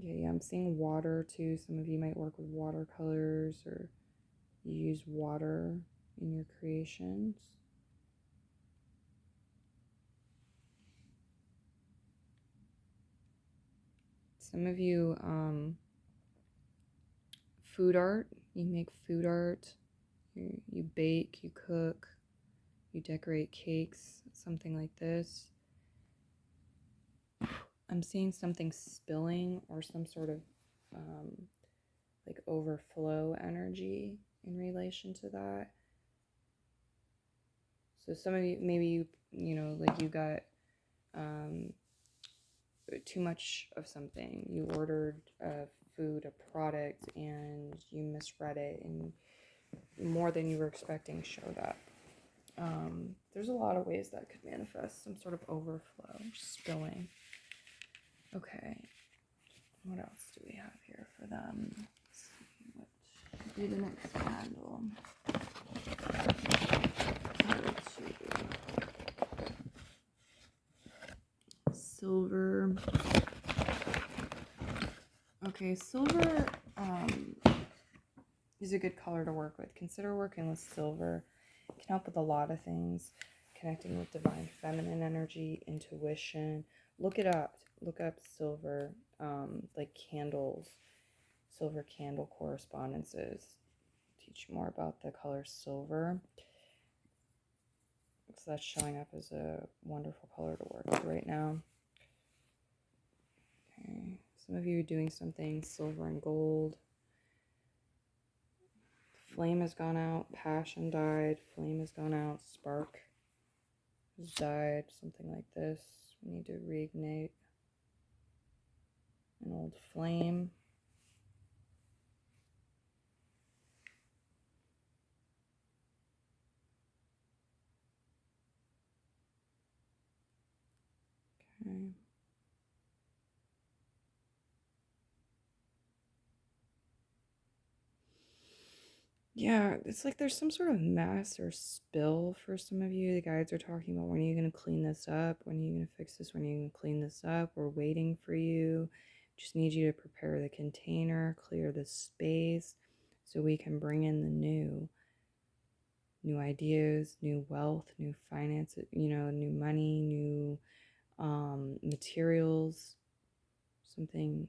Yeah, I'm seeing water too. Some of you might work with watercolors or you use water in your creations. Some of you, food art. You make food art. You bake, you cook, you decorate cakes, something like this. I'm seeing something spilling or some sort of like overflow energy in relation to that. So some of you, maybe you know, like you got too much of something. You ordered a food, a product, and you misread it, and more than you were expecting showed up. There's a lot of ways that could manifest some sort of overflow, spilling. Okay, what else do we have here for them? Let's see, what should be the next candle? Silver. Okay, silver is a good color to work with. Consider working with silver. It can help with a lot of things. Connecting with divine feminine energy, intuition. Look it up. Look up silver, like candles, silver candle correspondences. Teach you more about the color silver. So that's showing up as a wonderful color to work with right now. Okay. Some of you are doing something silver and gold. Flame has gone out. Passion died. Flame has gone out. Spark has died. Something like this. We need to reignite an old flame. Okay. Yeah, it's like there's some sort of mess or spill for some of you. The guides are talking about, when are you going to clean this up? When are you going to fix this? When are you going to clean this up? We're waiting for you. Just need you to prepare the container, clear the space so we can bring in the new ideas, new wealth, new finance, new money, new materials. Something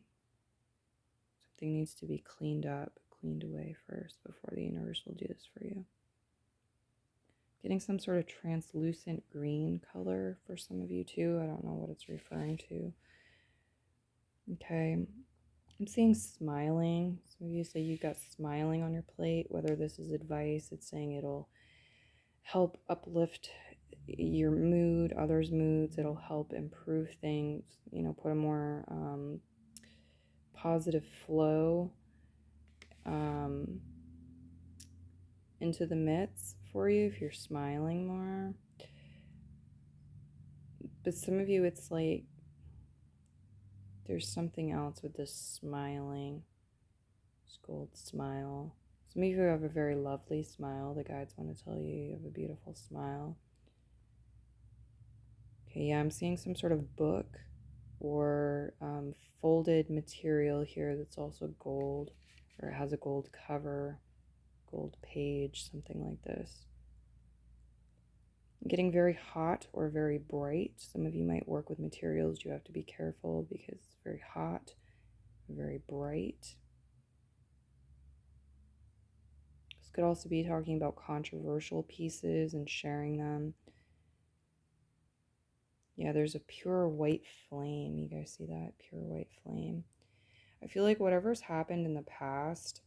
needs to be cleaned up, cleaned away first before the universe will do this for you. Getting some sort of translucent green color for some of you too. I don't know what it's referring to. Okay. I'm seeing smiling. Some of you say you've got smiling on your plate. Whether this is advice, it's saying it'll help uplift your mood, others' moods. It'll help improve things, put a more positive flow into the midst for you if you're smiling more. But some of you, it's like there's something else with this smiling. This gold smile. Some of you have a very lovely smile. The guides want to tell you you have a beautiful smile. Okay, yeah, I'm seeing some sort of book or folded material here that's also gold, or it has a gold cover, gold page, something like this. Getting very hot or very bright. Some of you might work with materials. You have to be careful because it's very hot, very bright. This could also be talking about controversial pieces and sharing them. Yeah, there's a pure white flame. You guys see that? Pure white flame. I feel like whatever's happened in the past,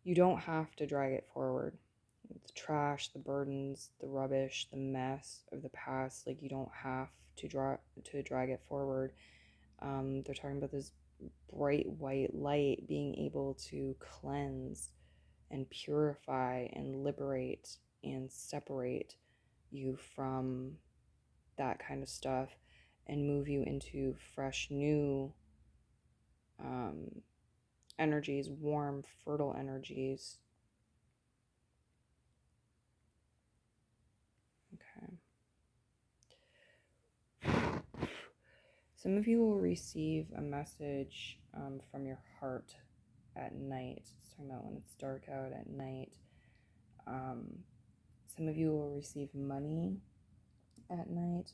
you don't have to drag it forward. The trash, the burdens, the rubbish, the mess of the past, like you don't have to drag it forward. They're talking about this bright white light being able to cleanse and purify and liberate and separate you from that kind of stuff and move you into fresh, new energies, warm, fertile energies. Okay. Some of you will receive a message from your heart at night. It's talking about when it's dark out at night. Some of you will receive money at night,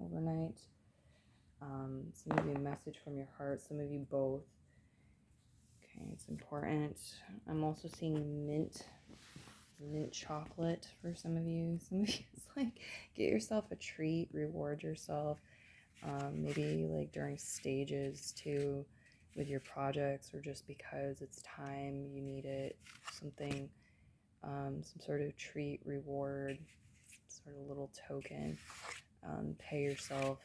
overnight. Some of you a message from your heart, some of you both. Okay, it's important. I'm also seeing mint chocolate for some of you. Some of you, it's like, get yourself a treat, reward yourself. Maybe like during stages too with your projects, or just because it's time, you need it, something, some sort of treat, reward, sort of little token, pay yourself,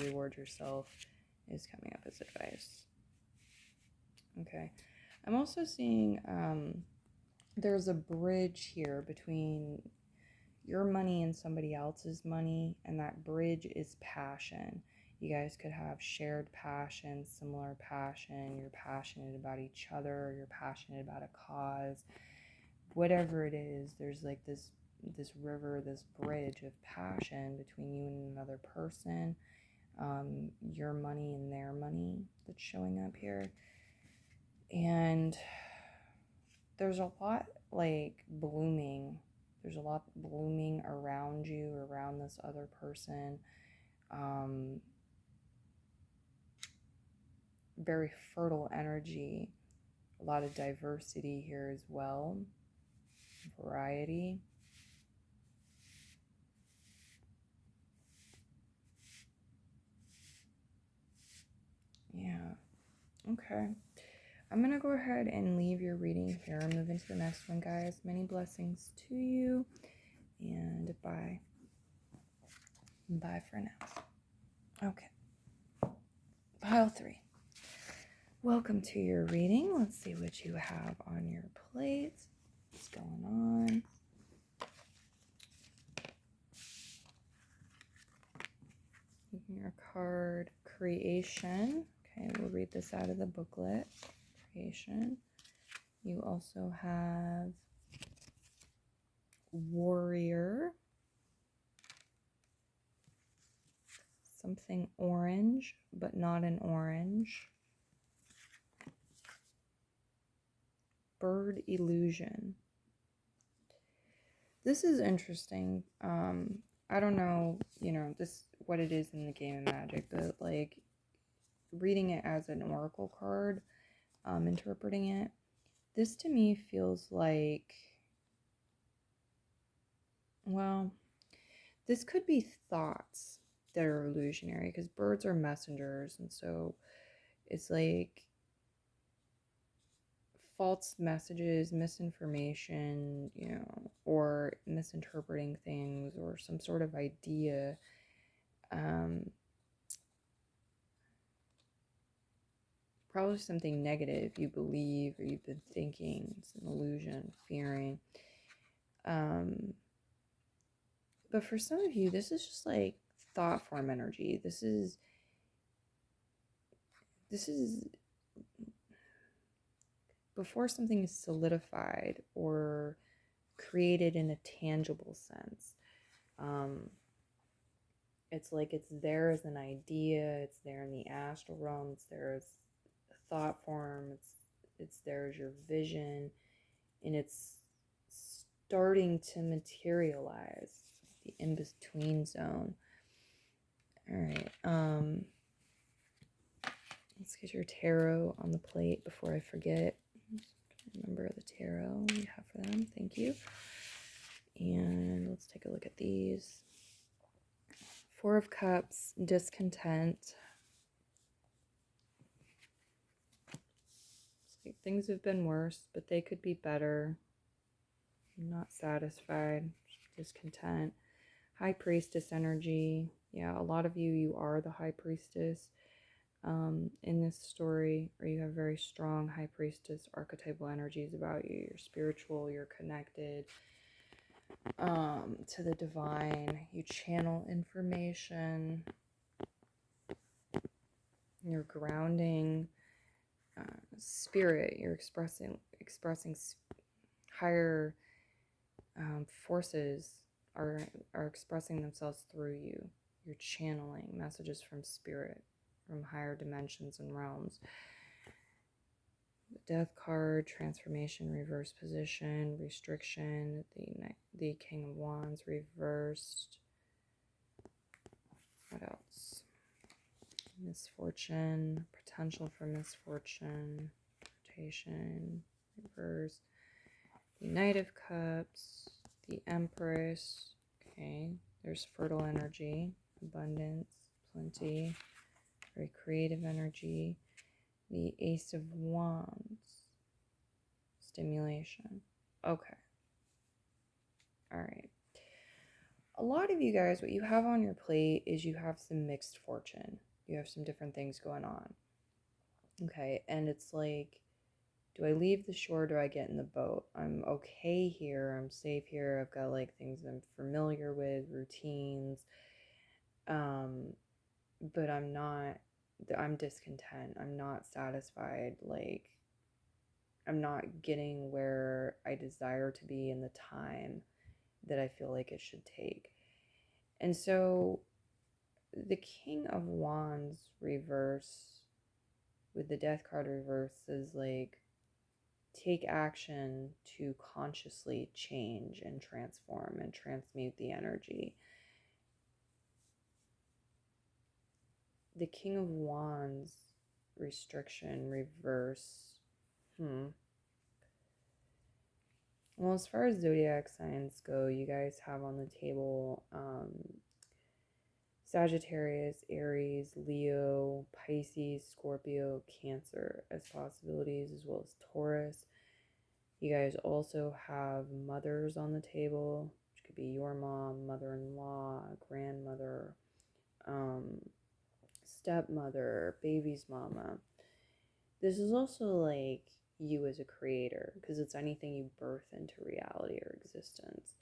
reward yourself is coming up as advice. Okay, I'm also seeing there's a bridge here between your money and somebody else's money, and that bridge is passion. You guys could have shared passion, similar passion, you're passionate about each other, you're passionate about a cause, whatever it is. There's like this river, this bridge of passion between you and another person, your money and their money that's showing up here. And there's a lot like blooming. There's a lot blooming around you, around this other person. Very fertile energy. A lot of diversity here as well. Variety. Yeah. Okay. I'm going to go ahead and leave your reading here. I'm moving to the next one, guys. Many blessings to you. And bye. Bye for now. Okay. Pile 3. Welcome to your reading. Let's see what you have on your plate. What's going on? Your card, creation. Okay, we'll read this out of the booklet. Creation. You also have warrior, something orange, but not an orange. Bird illusion. This is interesting. I don't know, this what it is in the game of Magic, but like reading it as an oracle card, interpreting it, this to me feels like, well, this could be thoughts that are illusionary because birds are messengers, and so it's like false messages, misinformation, or misinterpreting things or some sort of idea. Probably something negative you believe or you've been thinking. It's an illusion, fearing. But for some of you, this is just like thought form energy. This is before something is solidified or created in a tangible sense. It's like it's there as an idea, it's there in the astral realm, it's there as a thought form, it's there as your vision, and it's starting to materialize, the in-between zone. All right, let's get your tarot on the plate before I forget. Remember the tarot we have for them. Thank you. And let's take a look at these. Four of Cups, discontent. Like things have been worse, but they could be better. I'm not satisfied, discontent. High Priestess energy. Yeah, a lot of you are the High Priestess in this story, or you have very strong High Priestess archetypal energies about you. You're spiritual, you're connected to the divine. You channel information. You're grounding spirit. You're expressing higher forces are expressing themselves through you. You're channeling messages from spirit, from higher dimensions and realms. The Death card, transformation, reverse position, restriction, the King of Wands reversed. What else? Misfortune, potential for misfortune, rotation, reverse. The Knight of Cups, the Empress. Okay, there's fertile energy, abundance, plenty, very creative energy. The Ace of Wands, stimulation. Okay. All right. A lot of you guys, what you have on your plate is you have some mixed fortune. You have some different things going on. Okay, and it's like, do I leave the shore? Do I get in the boat? I'm okay here. I'm safe here. I've got like things I'm familiar with, routines. But I'm discontent. I'm not satisfied. Like, I'm not getting where I desire to be in the time that I feel like it should take. And so the King of Wands reverse with the Death card reverse is like, take action to consciously change and transform and transmute the energy. The King of Wands restriction reverse. Well, as far as zodiac signs go, you guys have on the table Sagittarius, Aries, Leo, Pisces, Scorpio, Cancer as possibilities, as well as Taurus. You guys also have mothers on the table, which could be your mom, mother-in-law, grandmother, stepmother, baby's mama. This is also like you as a creator, because it's anything you birth into reality or existence.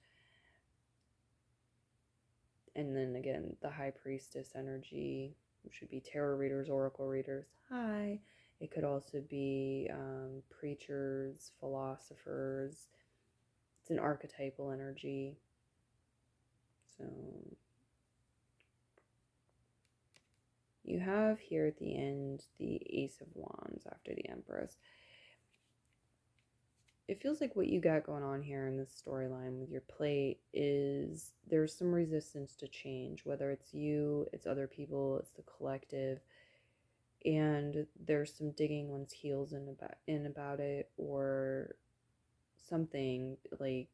And then again, the High Priestess energy, which would be tarot readers, oracle readers. Hi. It could also be preachers, philosophers. It's an archetypal energy. So you have here at the end the Ace of Wands after the Empress. It feels like what you got going on here in this storyline with your plate is there's some resistance to change, whether it's you, it's other people, it's the collective, and there's some digging one's heels in about it, or something like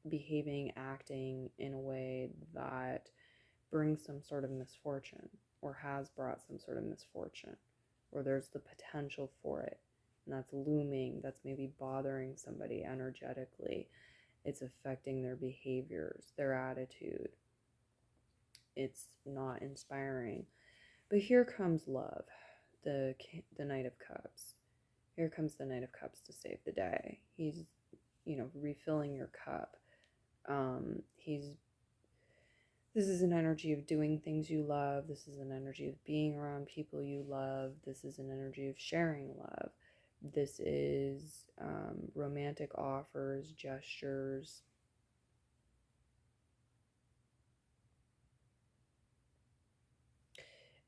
behaving, acting in a way that brings some sort of misfortune or has brought some sort of misfortune, or there's the potential for it. And that's looming, that's maybe bothering somebody energetically. It's affecting their behaviors, their attitude. It's not inspiring. But here comes love, the Knight of Cups. Here comes the Knight of Cups to save the day. He's, refilling your cup. This is an energy of doing things you love. This is an energy of being around people you love. This is an energy of sharing love. This is romantic offers, gestures.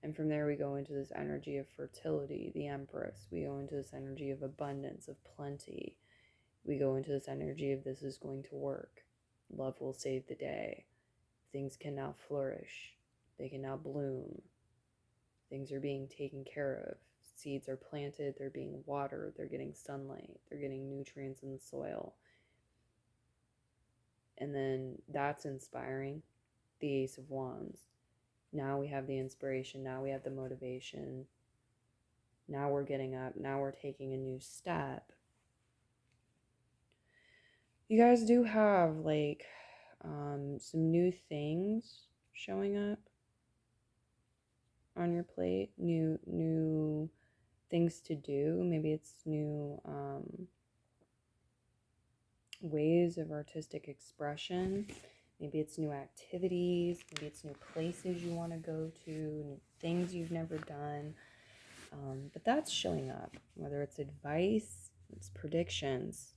And from there we go into this energy of fertility, the Empress. We go into this energy of abundance, of plenty. We go into this energy of this is going to work. Love will save the day. Things can now flourish. They can now bloom. Things are being taken care of. Seeds are planted, they're being watered, they're getting sunlight, they're getting nutrients in the soil. And then that's inspiring, the Ace of Wands. Now we have the inspiration, now we have the motivation. Now we're getting up, now we're taking a new step. You guys do have some new things showing up on your plate, new things to do. Maybe it's new ways of artistic expression. Maybe it's new activities. Maybe it's new places you want to go to, new things you've never done. But that's showing up, whether it's advice, it's predictions.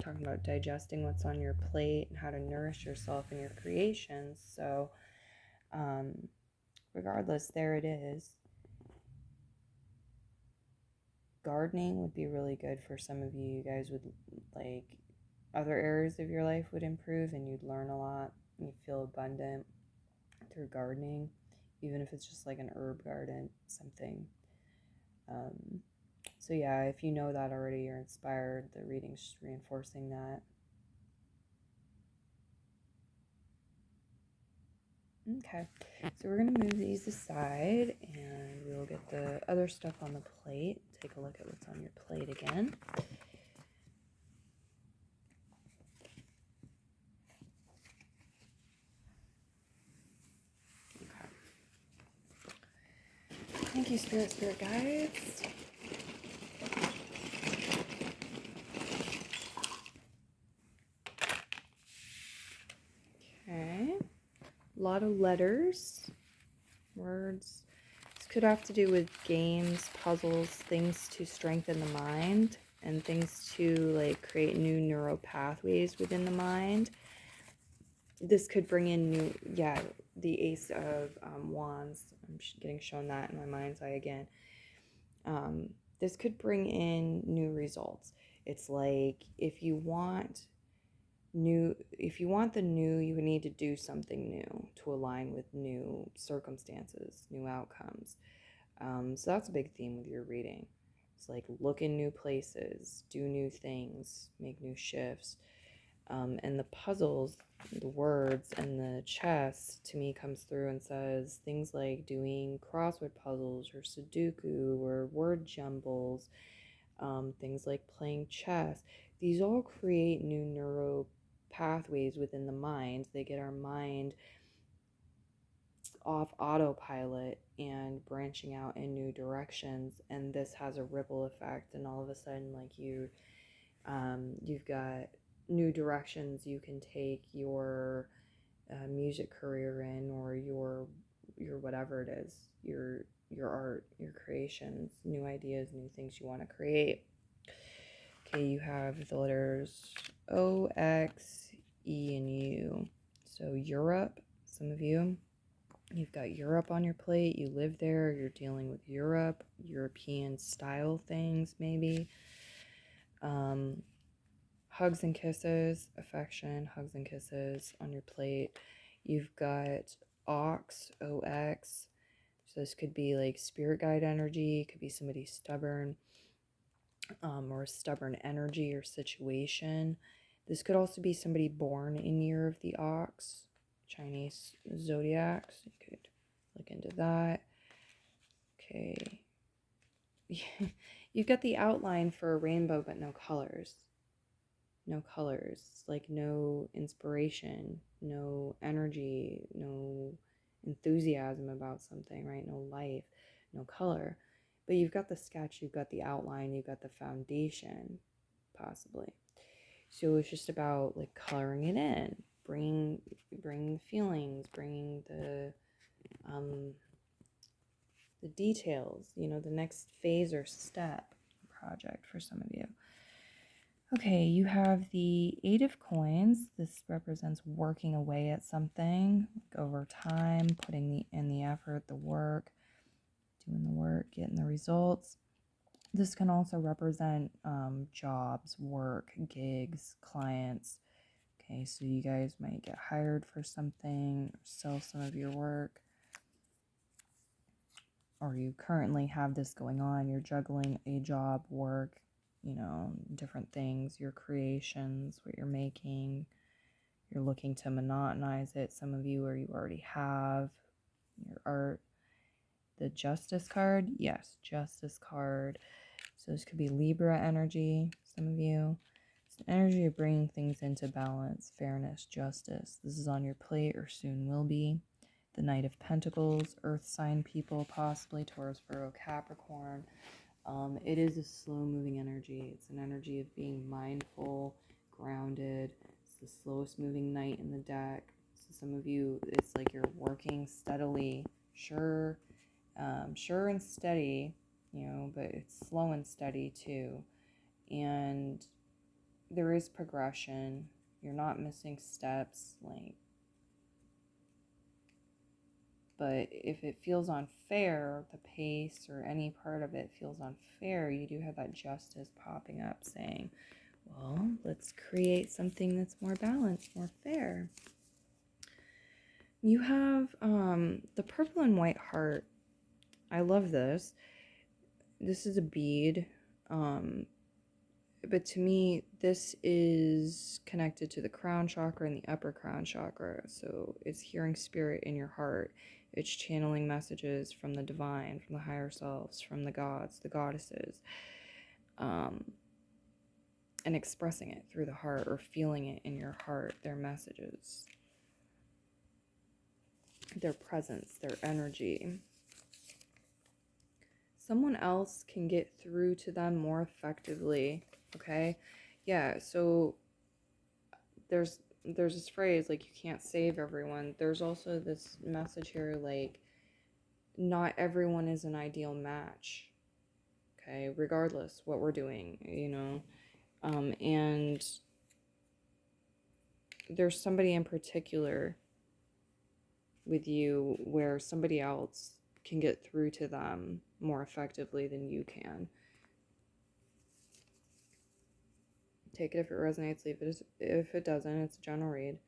Talking about digesting what's on your plate and how to nourish yourself in your creations. So regardless, there it is. Gardening would be really good for some of you. You guys would, other areas of your life would improve and you'd learn a lot. You'd feel abundant through gardening, even if it's just like an herb garden, something. So yeah, if you know that already, you're inspired. The reading's just reinforcing that. Okay, so we're going to move these aside and we'll get the other stuff on the plate. Take a look at what's on your plate again. Okay. Thank you, Spirit Guides. Okay. A lot of letters, words. This could have to do with games, puzzles, things to strengthen the mind, and things to create new neural pathways within the mind. This could bring in the Ace of Wands. I'm getting shown that in my mind's eye again. This could bring in new results. It's like if you want the new, you would need to do something new to align with new circumstances, new outcomes. So that's a big theme with your reading. It's like look in new places, do new things, make new shifts. And the puzzles, the words, and the chess to me comes through and says things like doing crossword puzzles or Sudoku or word jumbles, things like playing chess. These all create new neuro pathways within the mind. They get our mind off autopilot and branching out in new directions, and this has a ripple effect, and all of a sudden you've got new directions you can take your music career in, or your whatever it is, your your art, your creations, new ideas, new things you want to create. Okay, you have the letters O, X, E, and U. So Europe, some of you, you've got Europe on your plate. You live there. You're dealing with Europe, European style things, maybe. Hugs and kisses, affection, hugs and kisses on your plate. You've got Ox, OX. So this could be like spirit guide energy. It could be somebody stubborn, or a stubborn energy or situation. This could also be somebody born in year of the ox, Chinese zodiac. So you could look into that. Okay. You've got the outline for a rainbow, but no colors. No colors, like no inspiration, no energy, no enthusiasm about something, right? No life, no color. But you've got the sketch, you've got the outline, you've got the foundation, possibly. So it's just about like coloring it in, bringing the feelings, bringing the details, the next phase or step project for some of you. Okay, you have the Eight of Coins. This represents working away at something, like over time, putting in the effort, the work, doing the work, getting the results. This can also represent jobs, work, gigs, clients. Okay, so you guys might get hired for something, or sell some of your work, or you currently have this going on. You're juggling a job, work, different things, your creations, what you're making. You're looking to monetize it, some of you, or you already have your art. The Justice card, yes, Justice card. So this could be Libra energy, some of you. It's an energy of bringing things into balance, fairness, justice. This is on your plate or soon will be. The Knight of Pentacles, Earth sign people, possibly Taurus, Virgo, Capricorn. It is a slow-moving energy. It's an energy of being mindful, grounded. It's the slowest moving knight in the deck. So some of you, it's like you're working steadily, sure and steady, but it's slow and steady too. And there is progression. You're not missing steps, but if it feels unfair, the pace or any part of it feels unfair, you do have that justice popping up saying, well, let's create something that's more balanced, more fair. You have the purple and white heart. I love this. This is a bead, but to me, this is connected to the crown chakra and the upper crown chakra. So it's hearing spirit in your heart. It's channeling messages from the divine, from the higher selves, from the gods, the goddesses, and expressing it through the heart or feeling it in your heart, their messages, their presence, their energy. Someone else can get through to them more effectively, okay? Yeah, so there's this phrase, like, you can't save everyone. There's also this message here, like, not everyone is an ideal match, okay, regardless what we're doing, and there's somebody in particular with you where somebody else can get through to them more effectively than you can. Take it if it resonates, leave it if it doesn't. It's a general read.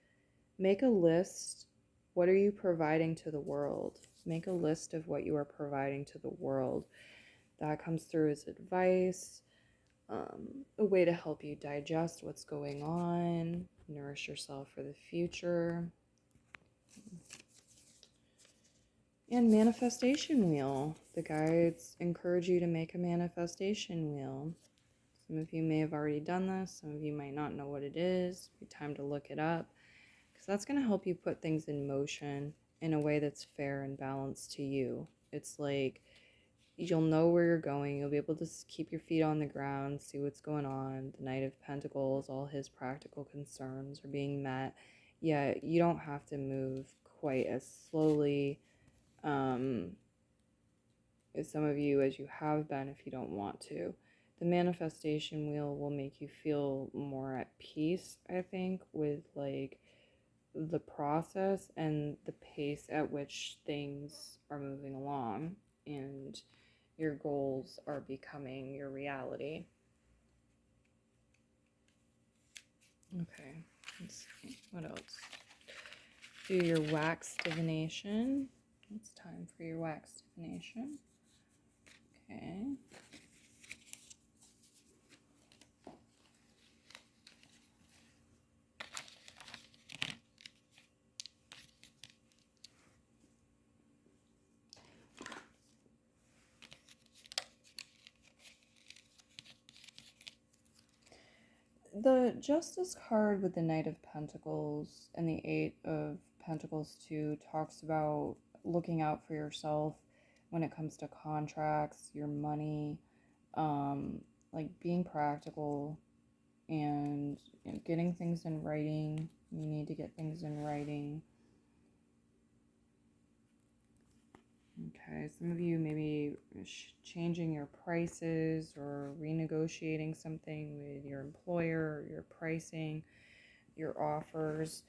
Make a list. What are you providing to the world? Make a list of what you are providing to the world. That comes through as advice, a way to help you digest what's going on, nourish yourself for the future. And manifestation wheel. The guides encourage you to make a manifestation wheel. Some of you may have already done this. Some of you might not know what it is. It'd be time to look it up, because that's going to help you put things in motion in a way that's fair and balanced to you. It's like you'll know where you're going. You'll be able to keep your feet on the ground, see what's going on. The Knight of Pentacles, all his practical concerns are being met. Yet you don't have to move quite as slowly. some of you as you have been if you don't want to. The manifestation wheel will make you feel more at peace, I think, with like the process and the pace at which things are moving along and your goals are becoming your reality. Okay, let's see. What else? Do your wax divination. It's time for your wax divination. Okay. The Justice card with the Knight of Pentacles and the Eight of Pentacles too talks about looking out for yourself when it comes to contracts, your money, like being practical and getting things in writing. You need to get things in writing. Okay, some of you maybe changing your prices or renegotiating something with your employer, or your pricing, your offers.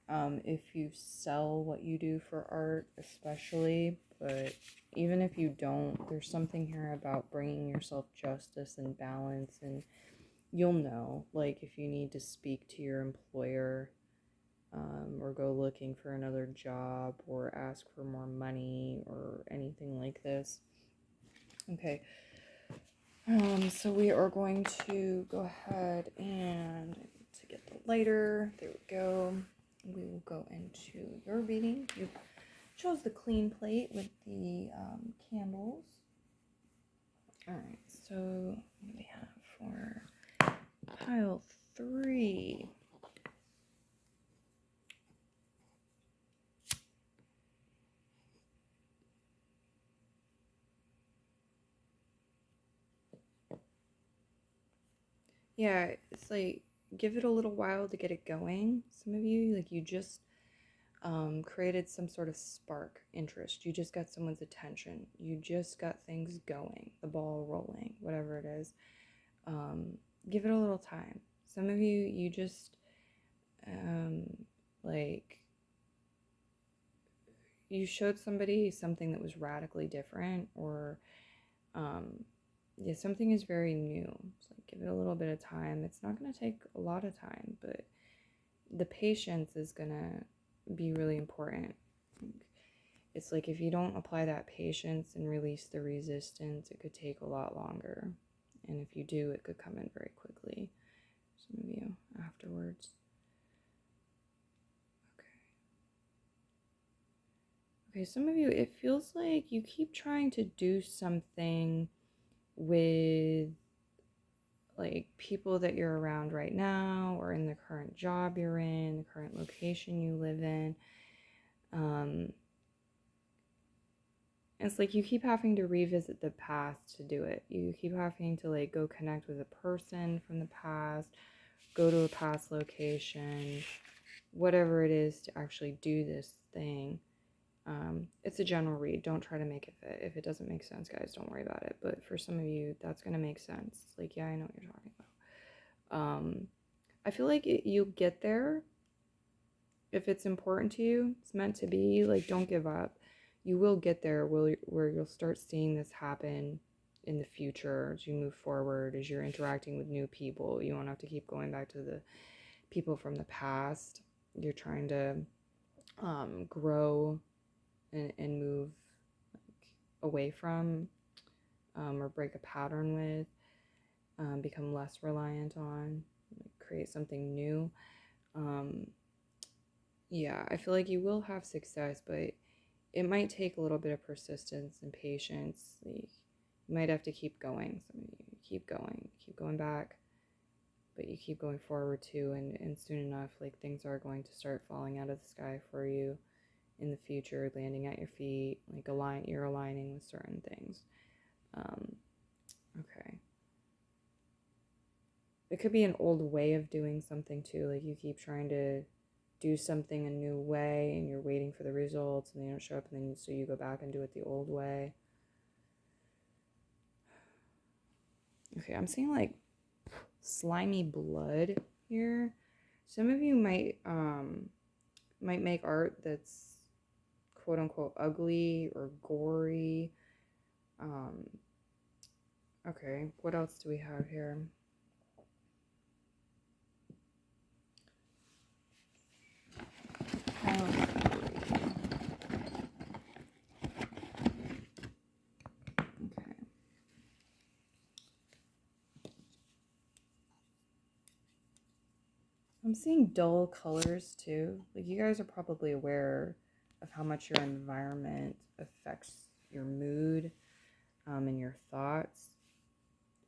If you sell what you do for art, especially, but even if you don't, there's something here about bringing yourself justice and balance, and you'll know, like if you need to speak to your employer, or go looking for another job or ask for more money or anything like this. Okay, so we are going to go ahead and to get the lighter. There we go. We will go into your reading. You chose the clean plate with the candles. All right, so what do we have for pile 3? Yeah, it's like give it a little while to get it going. Some of you, like you just created some sort of spark interest. You just got someone's attention. You just got things going, the ball rolling, whatever it is. Give it a little time. Some of you, you just like you showed somebody something that was radically different, or yeah, something is very new. So give it a little bit of time. It's not going to take a lot of time, but the patience is going to be really important. It's like if you don't apply that patience and release the resistance, it could take a lot longer. And if you do, it could come in very quickly. Some of you afterwards. Okay, some of you, it feels like you keep trying to do something with like people that you're around right now, or in the current job you're in, the current location you live in. It's like you keep having to revisit the past to do it. You keep having to like go connect with a person from the past, go to a past location, whatever it is to actually do this thing. It's a general read. Don't try to make it fit. If it doesn't make sense, guys, don't worry about it. But for some of you, that's going to make sense. Like, yeah, I know what you're talking about. I feel like you'll get there if it's important to you. It's meant to be. Like, don't give up. You will get there where you'll start seeing this happen in the future as you move forward, as you're interacting with new people. You won't have to keep going back to the people from the past. You're trying to grow and move away from, or break a pattern with, become less reliant on, create something new. Yeah, I feel like you will have success, but it might take a little bit of persistence and patience. Like, you might have to keep going. Some of you keep going back, but you keep going forward too, and soon enough, like things are going to start falling out of the sky for you in the future, landing at your feet, like you're aligning with certain things. Okay. It could be an old way of doing something too, like you keep trying to do something a new way and you're waiting for the results and they don't show up, and then so you go back and do it the old way. Okay, I'm seeing like slimy blood here. Some of you might make art that's quote unquote ugly or gory. Okay, what else do we have here? I'm seeing dull colors too. Like, you guys are probably aware of how much your environment affects your mood and your thoughts.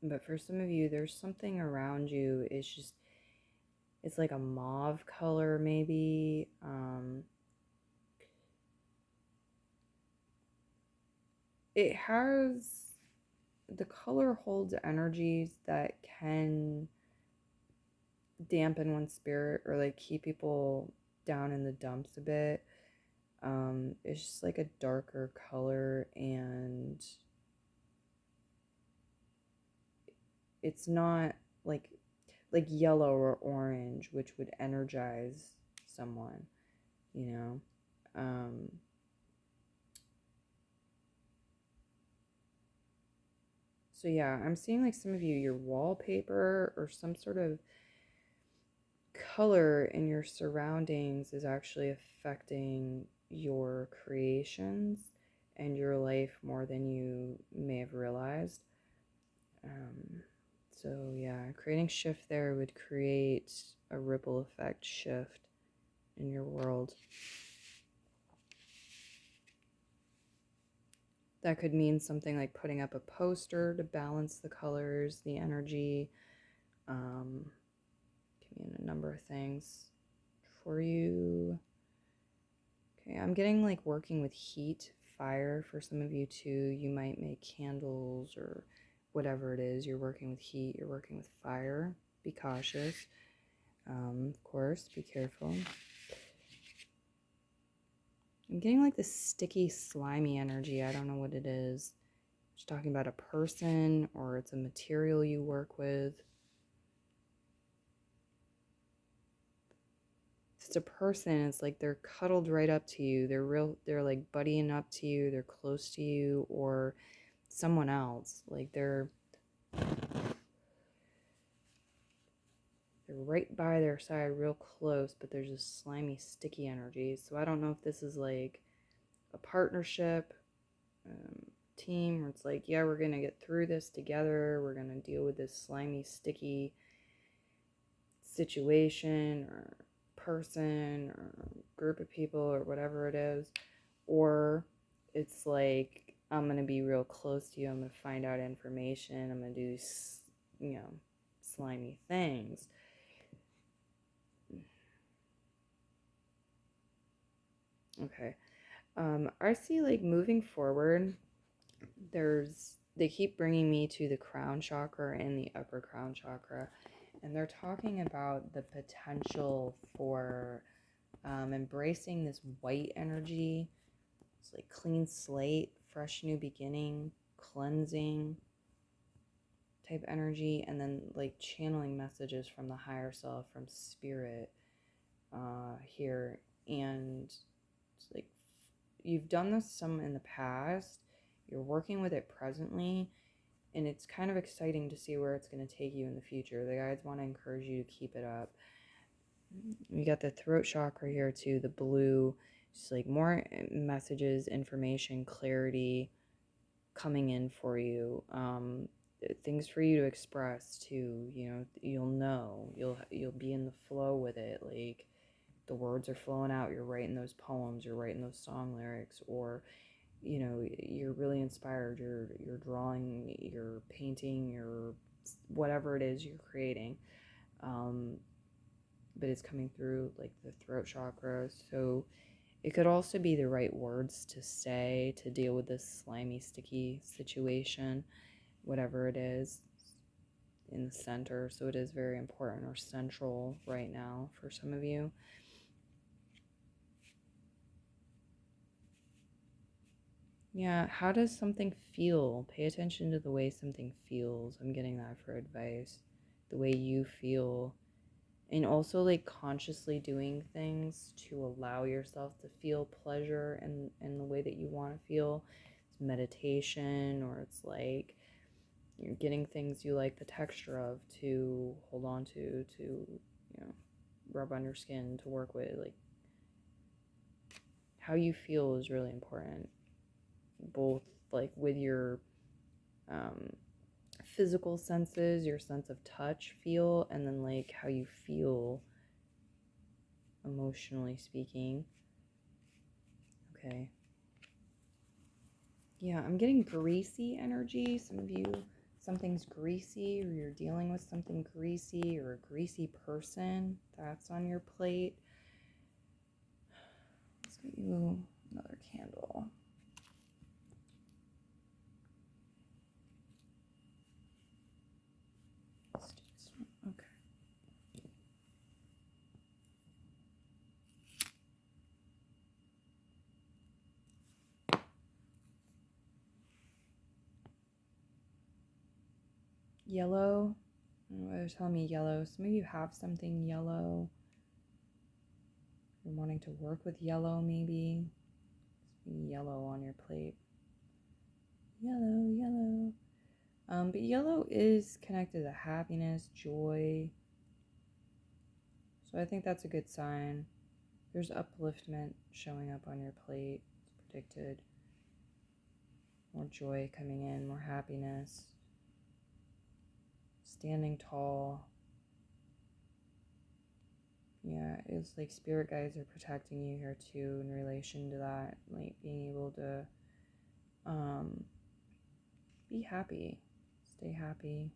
But for some of you, there's something around you. It's like a mauve color maybe. It has, the color holds energies that can dampen one's spirit or like keep people down in the dumps a bit. It's just like a darker color, and it's not like yellow or orange, which would energize someone, you know. So yeah, I'm seeing like some of you, your wallpaper or some sort of color in your surroundings is actually affecting your creations and your life more than you may have realized. So yeah, creating shift there would create a ripple effect shift in your world. That could mean something like putting up a poster to balance the colors, the energy. Can mean a number of things for you. Okay, I'm getting like working with heat, fire for some of you too. You might make candles or whatever it is. You're working with heat, you're working with fire. Be cautious. Of course, be careful. I'm getting like this sticky, slimy energy. I don't know what it is. Just talking about a person, or it's a material you work with. If it's a person, it's like they're cuddled right up to you. They're like buddying up to you. They're close to you, or someone else. Like they're right by their side, real close, but there's this slimy, sticky energy. So I don't know if this is like a partnership, team, where it's like, yeah, we're gonna get through this together. We're gonna deal with this slimy, sticky situation or person or group of people or whatever it is. Or it's like, I'm gonna be real close to you. I'm gonna find out information. I'm gonna do, slimy things. Okay. I see like moving forward, they keep bringing me to the crown chakra and the upper crown chakra, and they're talking about the potential for embracing this white energy. It's like clean slate, fresh new beginning, cleansing type energy, and then like channeling messages from the higher self, from spirit here. And it's like, you've done this some in the past, you're working with it presently, and it's kind of exciting to see where it's going to take you in the future. The guides want to encourage you to keep it up. We got the throat chakra here too, the blue, just like more messages, information, clarity coming in for you. Things for you to express too. You'll be in the flow with it. Like, the words are flowing out. You're writing those poems. You're writing those song lyrics, or you're really inspired. You're drawing. You're painting. You're whatever it is you're creating. But it's coming through like the throat chakra. So it could also be the right words to say to deal with this slimy, sticky situation, whatever it is in the center. So it is very important, or central right now for some of you. Yeah, how does something feel? Pay attention to the way something feels. I'm getting that for advice. The way you feel. And also like consciously doing things to allow yourself to feel pleasure and the way that you want to feel. It's meditation, or it's like you're getting things you like the texture of to hold on to, rub on your skin, to work with. Like how you feel is really important, both like with your um, physical senses, your sense of touch, feel, and then like how you feel emotionally speaking. Okay. Yeah, I'm getting greasy energy. Some of you, something's greasy, or you're dealing with something greasy, or a greasy person that's on your plate. Let's get you another candle. Let's do this one. Okay. Yellow. They're telling me yellow. Some of you have something yellow. You're wanting to work with yellow, maybe. Yellow on your plate. Yellow, yellow. But yellow is connected to happiness, joy. So I think that's a good sign. There's upliftment showing up on your plate. It's predicted. More joy coming in, more happiness. Standing tall. Yeah, it's like spirit guides are protecting you here too in relation to that. Like being able to be happy. Stay happy.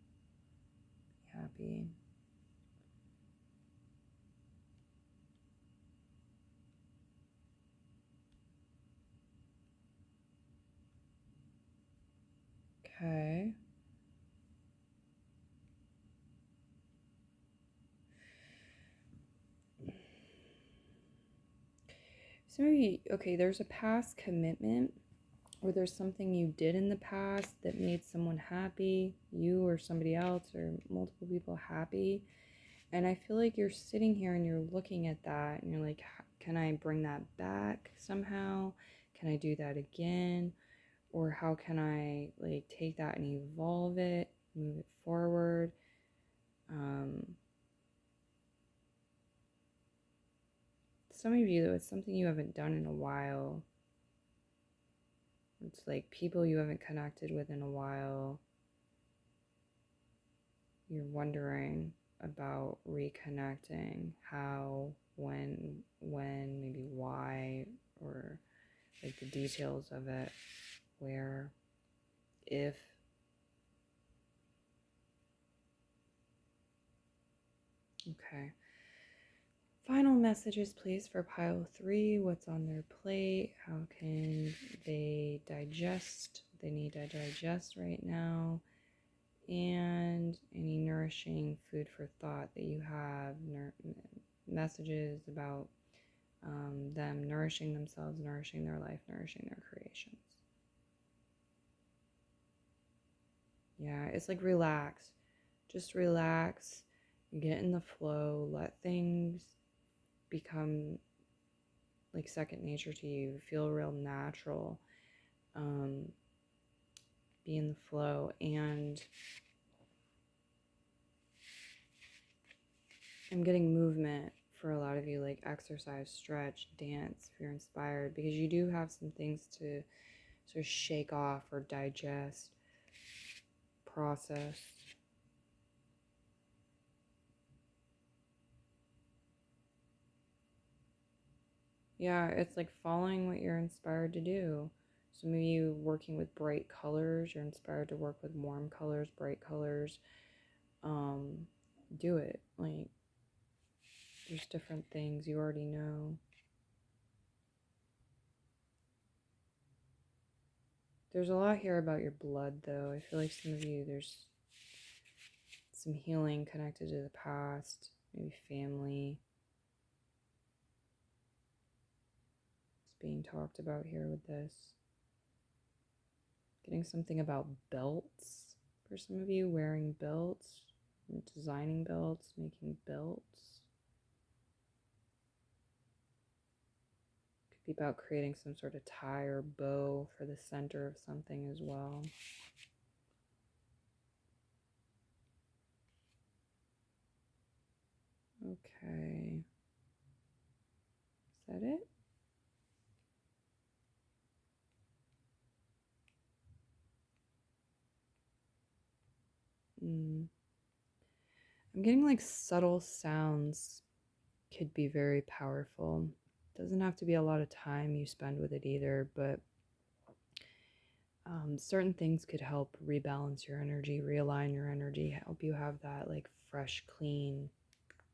Be happy. Okay. So maybe, okay, there's a past commitment, or there's something you did in the past that made someone happy, you or somebody else or multiple people happy. And I feel like you're sitting here and you're looking at that and you're like, can I bring that back somehow? Can I do that again? Or how can I like take that and evolve it, move it forward? Some of you, it's something you haven't done in a while. It's like people you haven't connected with in a while. You're wondering about reconnecting, how, when, maybe why, or like the details of it, where, if. Okay. Final messages, please, for pile 3. What's on their plate? How can they digest what they need to digest right now? And any nourishing food for thought that you have, messages about them nourishing themselves, nourishing their life, nourishing their creations. Yeah, it's like relax. Just relax, get in the flow, let things become like second nature to you, feel real natural. Be in the flow. And I'm getting movement for a lot of you, like exercise, stretch, dance if you're inspired, because you do have some things to sort of shake off or digest, process. Yeah, it's like following what you're inspired to do. Some of you working with bright colors, you're inspired to work with warm colors, bright colors. Do it. Like, there's different things you already know. There's a lot here about your blood, though. I feel like some of you, there's some healing connected to the past, maybe family. It's being talked about here with this. Getting something about belts for some of you, wearing belts, designing belts, making belts. Could be about creating some sort of tie or bow for the center of something as well. Okay. Is that it? I'm getting like subtle sounds could be very powerful. Doesn't have to be a lot of time you spend with it either, but certain things could help rebalance your energy, realign your energy, help you have that like fresh, clean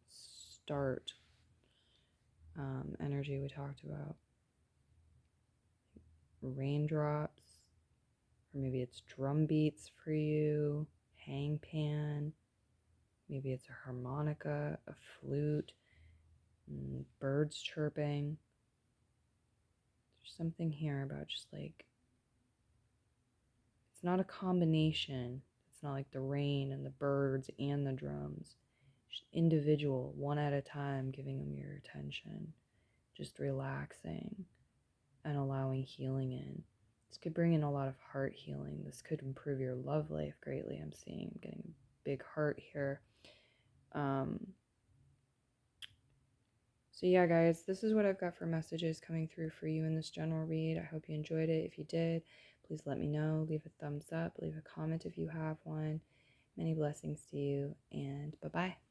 start energy we talked about. Raindrops, or maybe it's drum beats for you, hang pan, maybe it's a harmonica, a flute, birds chirping. There's something here about just like, it's not a combination. It's not like the rain and the birds and the drums. Just individual, one at a time, giving them your attention, just relaxing and allowing healing in. This could bring in a lot of heart healing. This could improve your love life greatly. I'm getting a big heart here. So yeah, guys, this is what I've got for messages coming through for you in this general read. I hope you enjoyed it. If you did, please let me know. Leave a thumbs up. Leave a comment if you have one. Many blessings to you, and bye-bye.